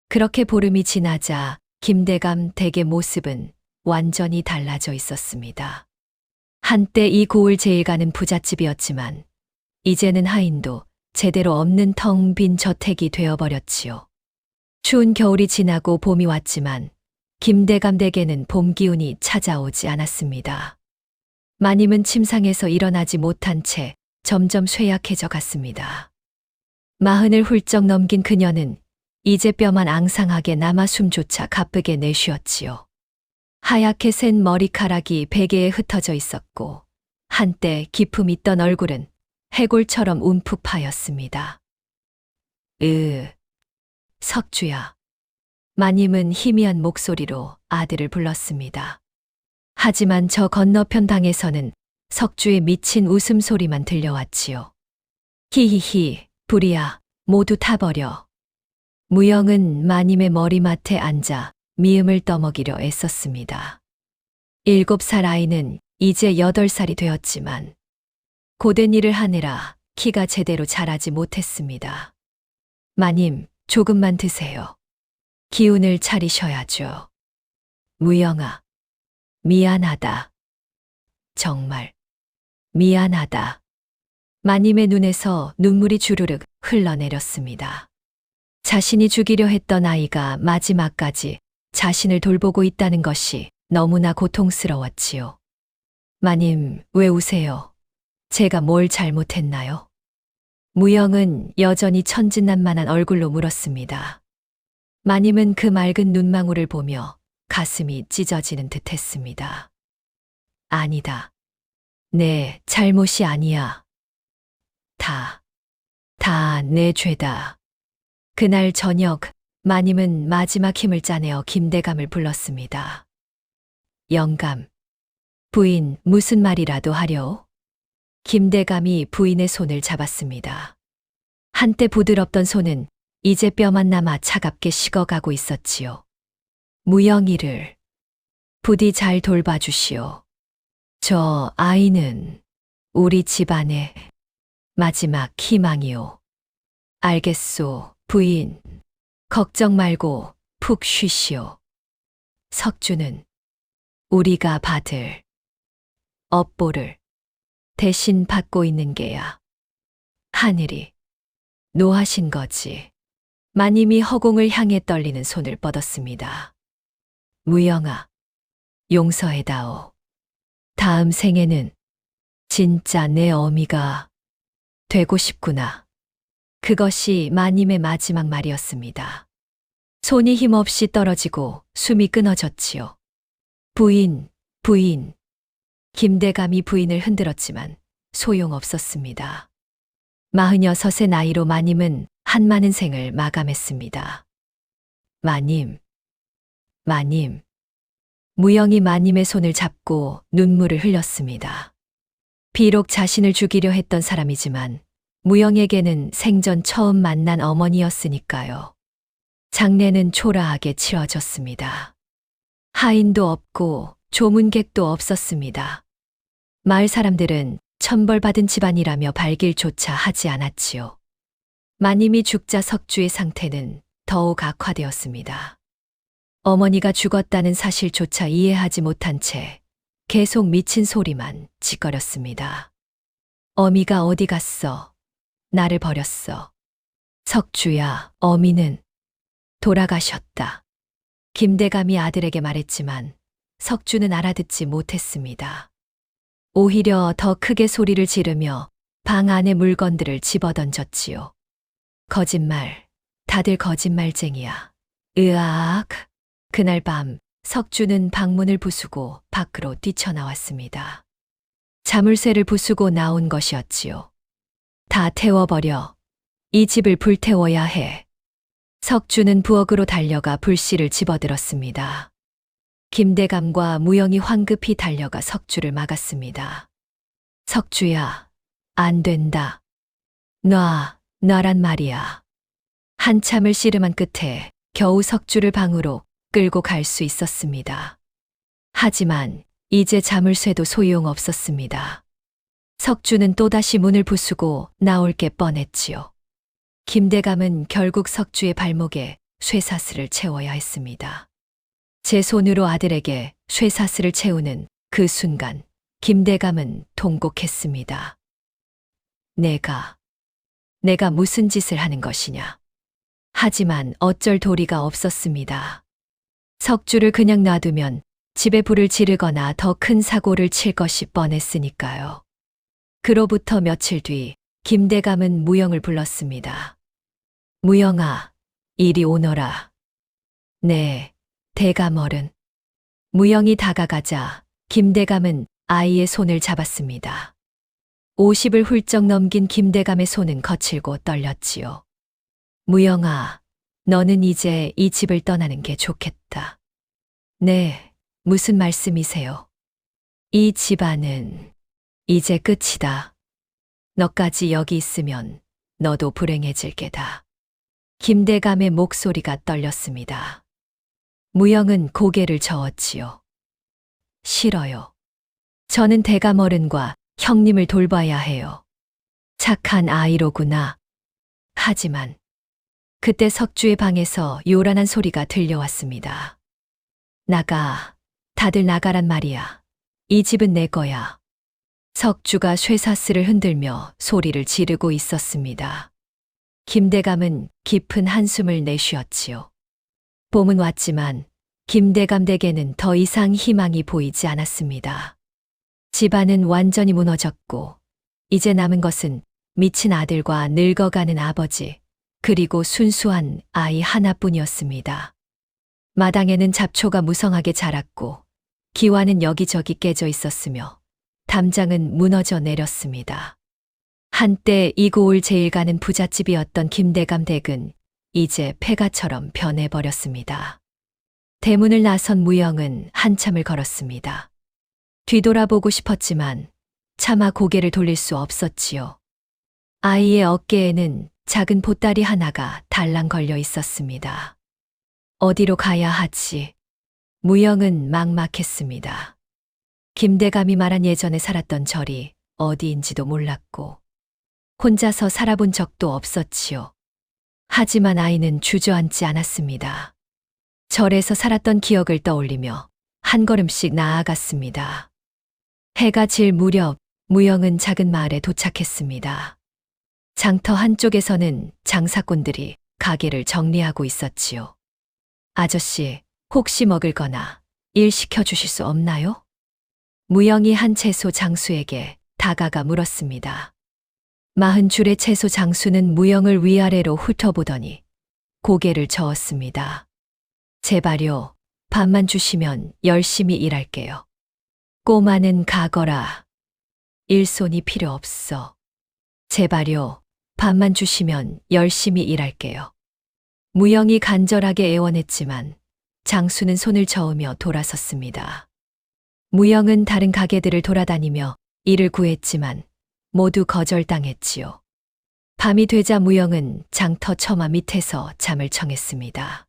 그렇게 보름이 지나자 김대감 댁의 모습은 완전히 달라져 있었습니다. 한때 이 고을 제일 가는 부잣집이었지만 이제는 하인도 제대로 없는 텅 빈 저택이 되어버렸지요. 추운 겨울이 지나고 봄이 왔지만 김대감 댁에는 봄 기운이 찾아오지 않았습니다. 마님은 침상에서 일어나지 못한 채 점점 쇠약해져 갔습니다. 40을 훌쩍 넘긴 그녀는 이제 뼈만 앙상하게 남아 숨조차 가쁘게 내쉬었지요. 하얗게 센 머리카락이 베개에 흩어져 있었고 한때 기품 있던 얼굴은 해골처럼 움푹 파였습니다. 석주야. 마님은 희미한 목소리로 아들을 불렀습니다. 하지만 저 건너편 방에서는 석주의 미친 웃음소리만 들려왔지요. 히히히, 불이야, 모두 타버려. 무영은 마님의 머리맡에 앉아 미음을 떠먹이려 애썼습니다. 7살 아이는 이제 8살이 되었지만 고된 일을 하느라 키가 제대로 자라지 못했습니다. 마님, 조금만 드세요. 기운을 차리셔야죠. 무영아, 미안하다. 정말 미안하다. 마님의 눈에서 눈물이 주르륵 흘러내렸습니다. 자신이 죽이려 했던 아이가 마지막까지 자신을 돌보고 있다는 것이 너무나 고통스러웠지요. 마님, 왜 우세요? 제가 뭘 잘못했나요? 무영은 여전히 천진난만한 얼굴로 물었습니다. 마님은 그 맑은 눈망울을 보며 가슴이 찢어지는 듯 했습니다. 아니다. 내 잘못이 아니야. 다 내 죄다. 그날 저녁, 마님은 마지막 힘을 짜내어 김대감을 불렀습니다. 영감, 부인 무슨 말이라도 하려? 김대감이 부인의 손을 잡았습니다. 한때 부드럽던 손은 이제 뼈만 남아 차갑게 식어가고 있었지요. 무영이를 부디 잘 돌봐주시오. 저 아이는 우리 집안의 마지막 희망이오. 알겠소, 부인. 걱정 말고 푹 쉬시오. 석주는 우리가 받을 업보를 대신 받고 있는 게야. 하늘이 노하신 거지. 마님이 허공을 향해 떨리는 손을 뻗었습니다. 무영아, 용서해다오. 다음 생에는 진짜 내 어미가 되고 싶구나. 그것이 마님의 마지막 말이었습니다. 손이 힘없이 떨어지고 숨이 끊어졌지요. 부인. 김대감이 부인을 흔들었지만 소용없었습니다. 46의 나이로 마님은 한많은 생을 마감했습니다. 마님. 무영이 마님의 손을 잡고 눈물을 흘렸습니다. 비록 자신을 죽이려 했던 사람이지만 무영에게는 생전 처음 만난 어머니였으니까요. 장례는 초라하게 치러졌습니다. 하인도 없고 조문객도 없었습니다. 마을 사람들은 천벌받은 집안이라며 발길조차 하지 않았지요. 마님이 죽자 석주의 상태는 더욱 악화되었습니다. 어머니가 죽었다는 사실조차 이해하지 못한 채 계속 미친 소리만 짓거렸습니다. 어미가 어디 갔어? 나를 버렸어. 석주야, 어미는 돌아가셨다. 김대감이 아들에게 말했지만 석주는 알아듣지 못했습니다. 오히려 더 크게 소리를 지르며 방 안의 물건들을 집어던졌지요. 거짓말, 다들 거짓말쟁이야. 으악. 그날 밤 석주는 방문을 부수고 밖으로 뛰쳐나왔습니다. 자물쇠를 부수고 나온 것이었지요. 다 태워버려. 이 집을 불태워야 해. 석주는 부엌으로 달려가 불씨를 집어들었습니다. 김대감과 무영이 황급히 달려가 석주를 막았습니다. 석주야, 안 된다. 놔란 말이야. 한참을 씨름한 끝에 겨우 석주를 방으로 끌고 갈 수 있었습니다. 하지만 이제 자물쇠도 소용없었습니다. 석주는 또다시 문을 부수고 나올 게 뻔했지요. 김대감은 결국 석주의 발목에 쇠사슬을 채워야 했습니다. 제 손으로 아들에게 쇠사슬을 채우는 그 순간 김대감은 통곡했습니다. 내가 무슨 짓을 하는 것이냐. 하지만 어쩔 도리가 없었습니다. 석주를 그냥 놔두면 집에 불을 지르거나 더 큰 사고를 칠 것이 뻔했으니까요. 그로부터 며칠 뒤 김대감은 무영을 불렀습니다. 무영아, 이리 오너라. 네, 대감어른. 무영이 다가가자 김대감은 아이의 손을 잡았습니다. 50을 훌쩍 넘긴 김대감의 손은 거칠고 떨렸지요. 무영아, 너는 이제 이 집을 떠나는 게 좋겠다. 네, 무슨 말씀이세요? 이 집안은 이제 끝이다. 너까지 여기 있으면 너도 불행해질 게다. 김대감의 목소리가 떨렸습니다. 무영은 고개를 저었지요. 싫어요. 저는 대감어른과 형님을 돌봐야 해요. 착한 아이로구나. 하지만 그때 석주의 방에서 요란한 소리가 들려왔습니다. 나가, 다들 나가란 말이야. 이 집은 내 거야. 석주가 쇠사슬을 흔들며 소리를 지르고 있었습니다. 김대감은 깊은 한숨을 내쉬었지요. 봄은 왔지만 김대감 댁에는 더 이상 희망이 보이지 않았습니다. 집안은 완전히 무너졌고 이제 남은 것은 미친 아들과 늙어가는 아버지, 그리고 순수한 아이 하나뿐이었습니다. 마당에는 잡초가 무성하게 자랐고 기와는 여기저기 깨져 있었으며 담장은 무너져 내렸습니다. 한때 이고을 제일 가는 부잣집이었던 김대감 댁은 이제 폐가처럼 변해버렸습니다. 대문을 나선 무영은 한참을 걸었습니다. 뒤돌아보고 싶었지만 차마 고개를 돌릴 수 없었지요. 아이의 어깨에는 작은 보따리 하나가 달랑 걸려 있었습니다. 어디로 가야 하지? 무영은 막막했습니다. 김대감이 말한 예전에 살았던 절이 어디인지도 몰랐고 혼자서 살아본 적도 없었지요. 하지만 아이는 주저앉지 않았습니다. 절에서 살았던 기억을 떠올리며 한 걸음씩 나아갔습니다. 해가 질 무렵 무영은 작은 마을에 도착했습니다. 장터 한쪽에서는 장사꾼들이 가게를 정리하고 있었지요. 아저씨, 혹시 먹을 거나 일 시켜주실 수 없나요? 무영이 한 채소 장수에게 다가가 물었습니다. 40줄의 채소 장수는 무영을 위아래로 훑어보더니 고개를 저었습니다. 제발요, 밥만 주시면 열심히 일할게요. 꼬마는 가거라. 일손이 필요 없어. 제발요, 밥만 주시면 열심히 일할게요. 무영이 간절하게 애원했지만 장수는 손을 저으며 돌아섰습니다. 무영은 다른 가게들을 돌아다니며 일을 구했지만 모두 거절당했지요. 밤이 되자 무영은 장터 처마 밑에서 잠을 청했습니다.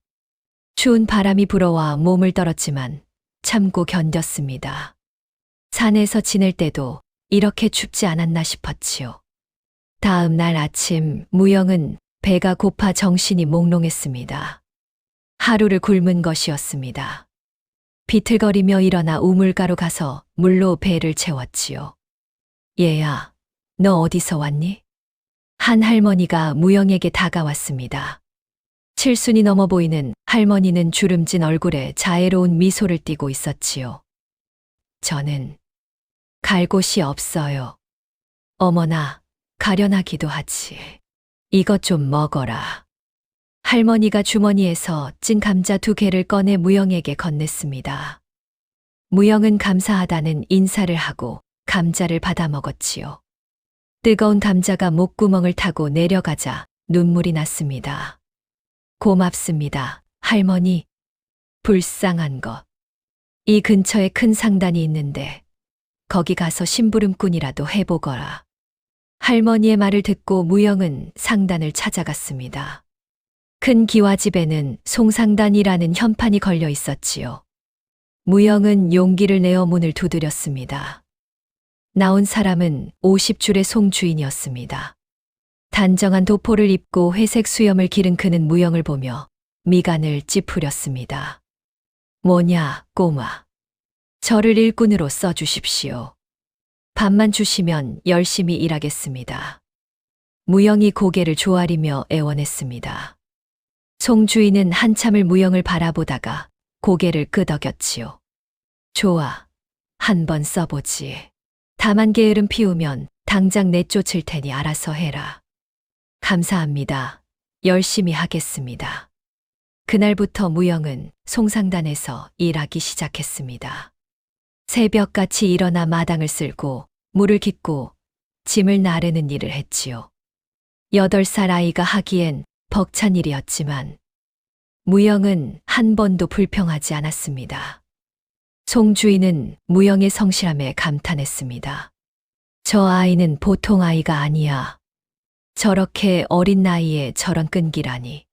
추운 바람이 불어와 몸을 떨었지만 참고 견뎠습니다. 산에서 지낼 때도 이렇게 춥지 않았나 싶었지요. 다음 날 아침 무영은 배가 고파 정신이 몽롱했습니다. 하루를 굶은 것이었습니다. 비틀거리며 일어나 우물가로 가서 물로 배를 채웠지요. 얘야, 너 어디서 왔니? 한 할머니가 무영에게 다가왔습니다. 칠순이 넘어 보이는 할머니는 주름진 얼굴에 자애로운 미소를 띠고 있었지요. 저는 갈 곳이 없어요. 어머나, 가련하기도 하지. 이것 좀 먹어라. 할머니가 주머니에서 찐 감자 2개를 꺼내 무영에게 건넸습니다. 무영은 감사하다는 인사를 하고 감자를 받아 먹었지요. 뜨거운 감자가 목구멍을 타고 내려가자 눈물이 났습니다. 고맙습니다, 할머니. 불쌍한 것. 이 근처에 큰 상단이 있는데 거기 가서 심부름꾼이라도 해보거라. 할머니의 말을 듣고 무영은 상단을 찾아갔습니다. 큰 기와집에는 송상단이라는 현판이 걸려 있었지요. 무영은 용기를 내어 문을 두드렸습니다. 나온 사람은 50줄의 송주인이었습니다. 단정한 도포를 입고 회색 수염을 기른 그는 무영을 보며 미간을 찌푸렸습니다. 뭐냐, 꼬마. 저를 일꾼으로 써주십시오. 밥만 주시면 열심히 일하겠습니다. 무영이 고개를 조아리며 애원했습니다. 송 주인은 한참을 무영을 바라보다가 고개를 끄덕였지요. 좋아, 한번 써보지. 다만 게으름 피우면 당장 내쫓을 테니 알아서 해라. 감사합니다. 열심히 하겠습니다. 그날부터 무영은 송상단에서 일하기 시작했습니다. 새벽같이 일어나 마당을 쓸고 물을 깃고 짐을 나르는 일을 했지요. 8살 아이가 하기엔 벅찬 일이었지만 무영은 한 번도 불평하지 않았습니다. 송 주인은 무영의 성실함에 감탄했습니다. 저 아이는 보통 아이가 아니야. 저렇게 어린 나이에 저런 끈기라니.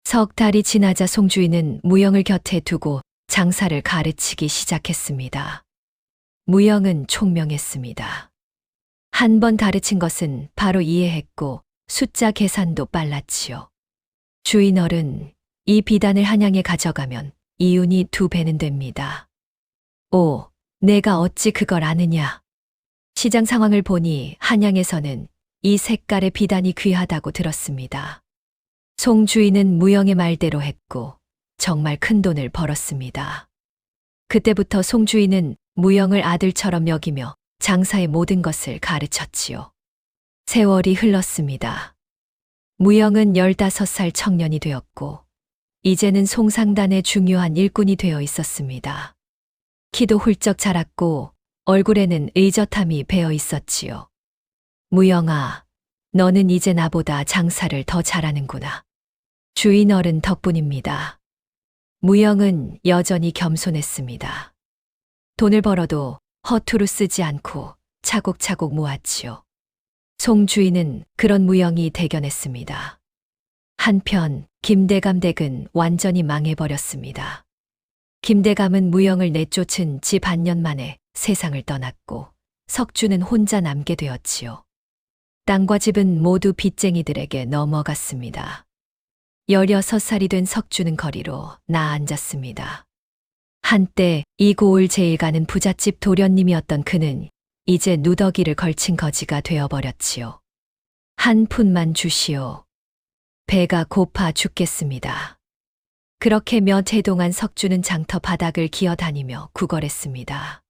석 달이 지나자 송 주인은 무영을 곁에 두고 장사를 가르치기 시작했습니다. 무영은 총명했습니다. 한 번 가르친 것은 바로 이해했고 숫자 계산도 빨랐지요. 주인어른, 이 비단을 한양에 가져가면 이윤이 2배는 됩니다. 오, 내가 어찌 그걸 아느냐. 시장 상황을 보니 한양에서는 이 색깔의 비단이 귀하다고 들었습니다. 송 주인은 무영의 말대로 했고 정말 큰 돈을 벌었습니다. 그때부터 송 주인은 무영을 아들처럼 여기며 장사의 모든 것을 가르쳤지요. 세월이 흘렀습니다. 무영은 15살 청년이 되었고 이제는 송상단의 중요한 일꾼이 되어 있었습니다. 키도 훌쩍 자랐고 얼굴에는 의젓함이 배어 있었지요. 무영아, 너는 이제 나보다 장사를 더 잘하는구나. 주인 어른 덕분입니다. 무영은 여전히 겸손했습니다. 돈을 벌어도 허투루 쓰지 않고 차곡차곡 모았지요. 송 주인은 그런 무영이 대견했습니다. 한편 김대감 댁은 완전히 망해버렸습니다. 김대감은 무영을 내쫓은 지 반년 만에 세상을 떠났고 석주는 혼자 남게 되었지요. 땅과 집은 모두 빚쟁이들에게 넘어갔습니다. 16살이 된 석주는 거리로 나앉았습니다. 한때 이 고을 제일 가는 부잣집 도련님이었던 그는 이제 누더기를 걸친 거지가 되어버렸지요. 한 푼만 주시오. 배가 고파 죽겠습니다. 그렇게 몇 해 동안 석주는 장터 바닥을 기어다니며 구걸했습니다.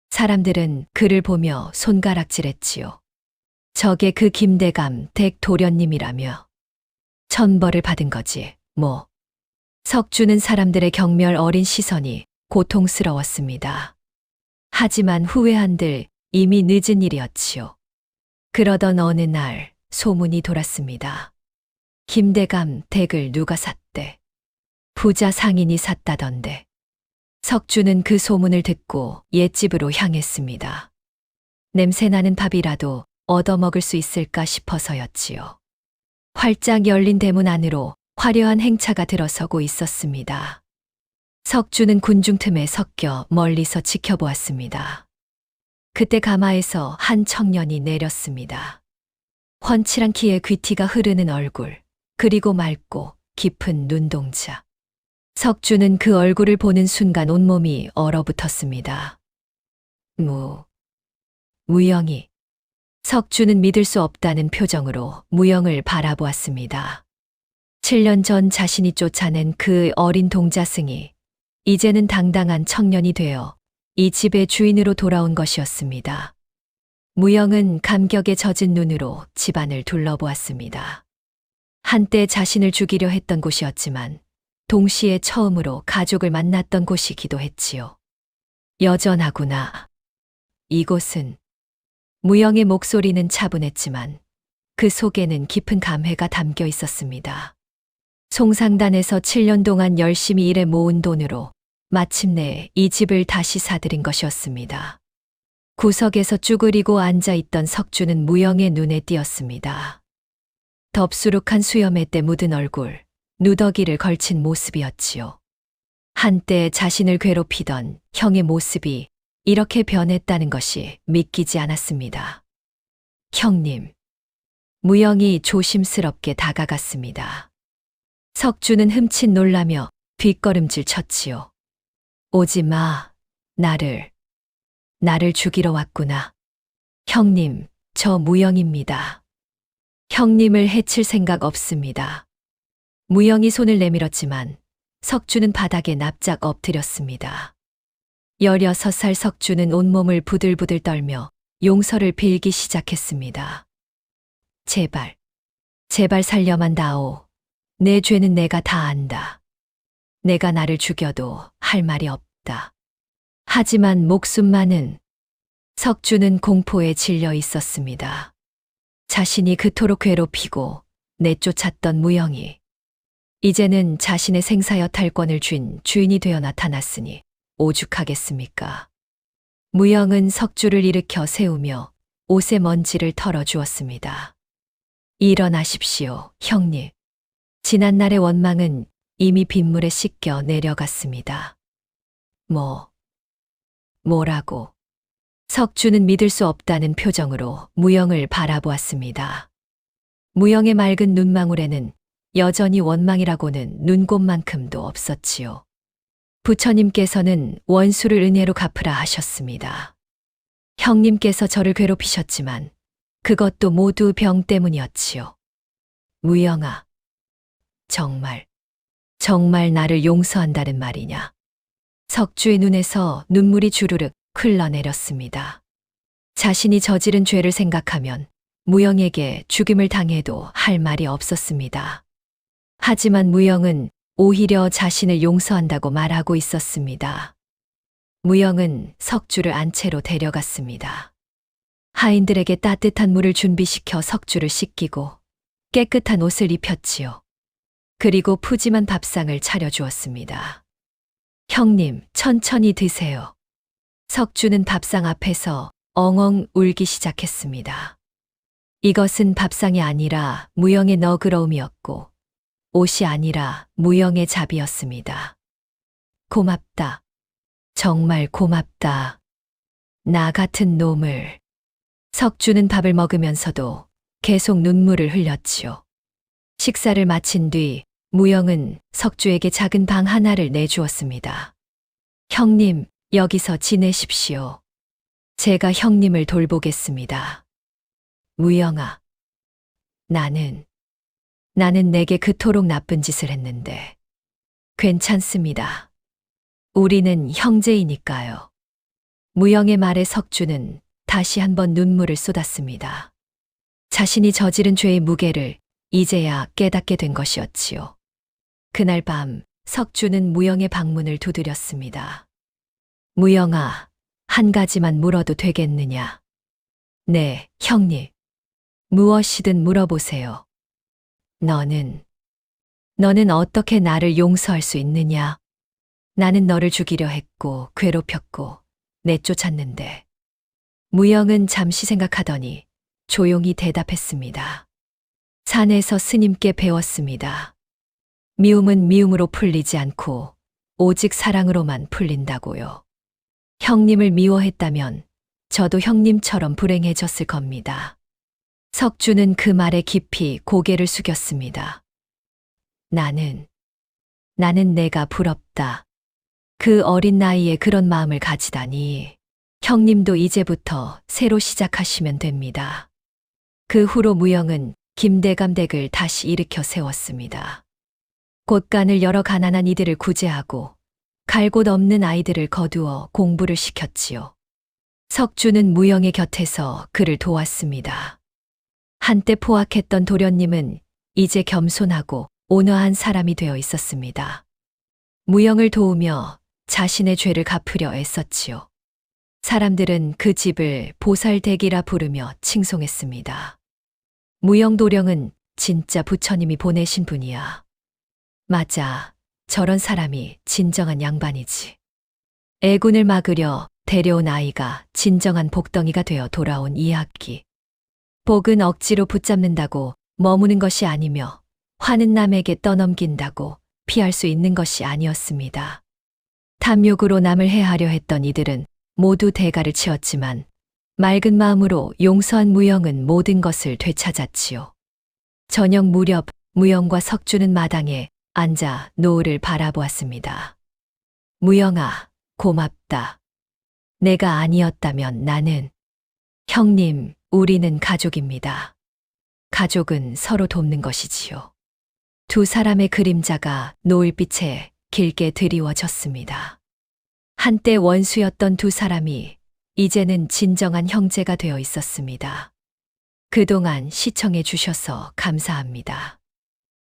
사람들은 그를 보며 손가락질했지요. 저게 그 김대감 댁 도련님이라며. 천벌을 받은 거지, 뭐. 석주는 사람들의 경멸 어린 시선이 고통스러웠습니다. 하지만 후회한들 이미 늦은 일이었지요. 그러던 어느 날 소문이 돌았습니다. 김대감 댁을 누가 샀대. 부자 상인이 샀다던데. 석주는 그 소문을 듣고 옛집으로 향했습니다. 냄새나는 밥이라도 얻어먹을 수 있을까 싶어서였지요. 활짝 열린 대문 안으로 화려한 행차가 들어서고 있었습니다. 석주는 군중 틈에 섞여 멀리서 지켜보았습니다. 그때 가마에서 한 청년이 내렸습니다. 훤칠한 키에 귀티가 흐르는 얼굴, 그리고 맑고 깊은 눈동자. 석주는 그 얼굴을 보는 순간 온몸이 얼어붙었습니다. 무영이. 석주는 믿을 수 없다는 표정으로 무영을 바라보았습니다. 7년 전 자신이 쫓아낸 그 어린 동자승이 이제는 당당한 청년이 되어 이 집의 주인으로 돌아온 것이었습니다. 무영은 감격에 젖은 눈으로 집안을 둘러보았습니다. 한때 자신을 죽이려 했던 곳이었지만 동시에 처음으로 가족을 만났던 곳이기도 했지요. 여전하구나. 이곳은. 무영의 목소리는 차분했지만 그 속에는 깊은 감회가 담겨 있었습니다. 송상단에서 7년 동안 열심히 일해 모은 돈으로 마침내 이 집을 다시 사들인 것이었습니다. 구석에서 쭈그리고 앉아있던 석주는 무영의 눈에 띄었습니다. 덥수룩한 수염에 때 묻은 얼굴, 누더기를 걸친 모습이었지요. 한때 자신을 괴롭히던 형의 모습이 이렇게 변했다는 것이 믿기지 않았습니다. 형님. 무영이 조심스럽게 다가갔습니다. 석주는 흠칫 놀라며 뒷걸음질 쳤지요. 오지 마. 나를 죽이러 왔구나. 형님, 저 무영입니다. 형님을 해칠 생각 없습니다. 무영이 손을 내밀었지만 석주는 바닥에 납작 엎드렸습니다. 16살 석주는 온몸을 부들부들 떨며 용서를 빌기 시작했습니다. 제발 살려만 다오. 내 죄는 내가 다 안다. 내가 나를 죽여도 할 말이 없다. 하지만 목숨만은. 석주는 공포에 질려 있었습니다. 자신이 그토록 괴롭히고 내쫓았던 무영이 이제는 자신의 생사여탈권을 쥔 주인이 되어 나타났으니 오죽하겠습니까? 무영은 석주를 일으켜 세우며 옷의 먼지를 털어주었습니다. 일어나십시오, 형님. 지난날의 원망은 이미 빗물에 씻겨 내려갔습니다. 뭐라고? 석주는 믿을 수 없다는 표정으로 무영을 바라보았습니다. 무영의 맑은 눈망울에는 여전히 원망이라고는 눈곱만큼도 없었지요. 부처님께서는 원수를 은혜로 갚으라 하셨습니다. 형님께서 저를 괴롭히셨지만 그것도 모두 병 때문이었지요. 무영아, 정말 나를 용서한다는 말이냐? 석주의 눈에서 눈물이 주르륵 흘러내렸습니다. 자신이 저지른 죄를 생각하면 무영에게 죽임을 당해도 할 말이 없었습니다. 하지만 무영은 오히려 자신을 용서한다고 말하고 있었습니다. 무영은 석주를 안채로 데려갔습니다. 하인들에게 따뜻한 물을 준비시켜 석주를 씻기고 깨끗한 옷을 입혔지요. 그리고 푸짐한 밥상을 차려주었습니다. 형님, 천천히 드세요. 석주는 밥상 앞에서 엉엉 울기 시작했습니다. 이것은 밥상이 아니라 무영의 너그러움이었고 옷이 아니라 무영의 자비였습니다. 고맙다. 정말 고맙다. 나 같은 놈을. 석주는 밥을 먹으면서도 계속 눈물을 흘렸지요. 식사를 마친 뒤 무영은 석주에게 작은 방 하나를 내주었습니다. 형님, 여기서 지내십시오. 제가 형님을 돌보겠습니다. 무영아, 나는 내게 그토록 나쁜 짓을 했는데 괜찮습니다. 우리는 형제이니까요. 무영의 말에 석주는 다시 한번 눈물을 쏟았습니다. 자신이 저지른 죄의 무게를 이제야 깨닫게 된 것이었지요. 그날 밤 석주는 무영의 방문을 두드렸습니다. 무영아, 한 가지만 물어도 되겠느냐? 네, 형님. 무엇이든 물어보세요. 너는 어떻게 나를 용서할 수 있느냐? 나는 너를 죽이려 했고 괴롭혔고 내쫓았는데. 무영은 잠시 생각하더니 조용히 대답했습니다. 산에서 스님께 배웠습니다. 미움은 미움으로 풀리지 않고 오직 사랑으로만 풀린다고요. 형님을 미워했다면 저도 형님처럼 불행해졌을 겁니다. 석주는 그 말에 깊이 고개를 숙였습니다. 나는 내가 부럽다. 그 어린 나이에 그런 마음을 가지다니. 형님도 이제부터 새로 시작하시면 됩니다. 그 후로 무영은 김대감 댁을 다시 일으켜 세웠습니다. 곳간을 열어 가난한 이들을 구제하고 갈 곳 없는 아이들을 거두어 공부를 시켰지요. 석주는 무영의 곁에서 그를 도왔습니다. 한때 포악했던 도련님은 이제 겸손하고 온화한 사람이 되어 있었습니다. 무영을 도우며 자신의 죄를 갚으려 애썼지요. 사람들은 그 집을 보살댁이라 부르며 칭송했습니다. 무영도령은 진짜 부처님이 보내신 분이야. 맞아, 저런 사람이 진정한 양반이지. 애군을 막으려 데려온 아이가 진정한 복덩이가 되어 돌아온 이학기. 복은 억지로 붙잡는다고 머무는 것이 아니며 화는 남에게 떠넘긴다고 피할 수 있는 것이 아니었습니다. 탐욕으로 남을 해하려 했던 이들은 모두 대가를 치렀지만 맑은 마음으로 용서한 무영은 모든 것을 되찾았지요. 저녁 무렵 무영과 석주는 마당에 앉아 노을을 바라보았습니다. 무영아, 고맙다. 내가 아니었다면 나는. 형님, 우리는 가족입니다. 가족은 서로 돕는 것이지요. 두 사람의 그림자가 노을빛에 길게 드리워졌습니다. 한때 원수였던 두 사람이 이제는 진정한 형제가 되어 있었습니다. 그동안 시청해 주셔서 감사합니다.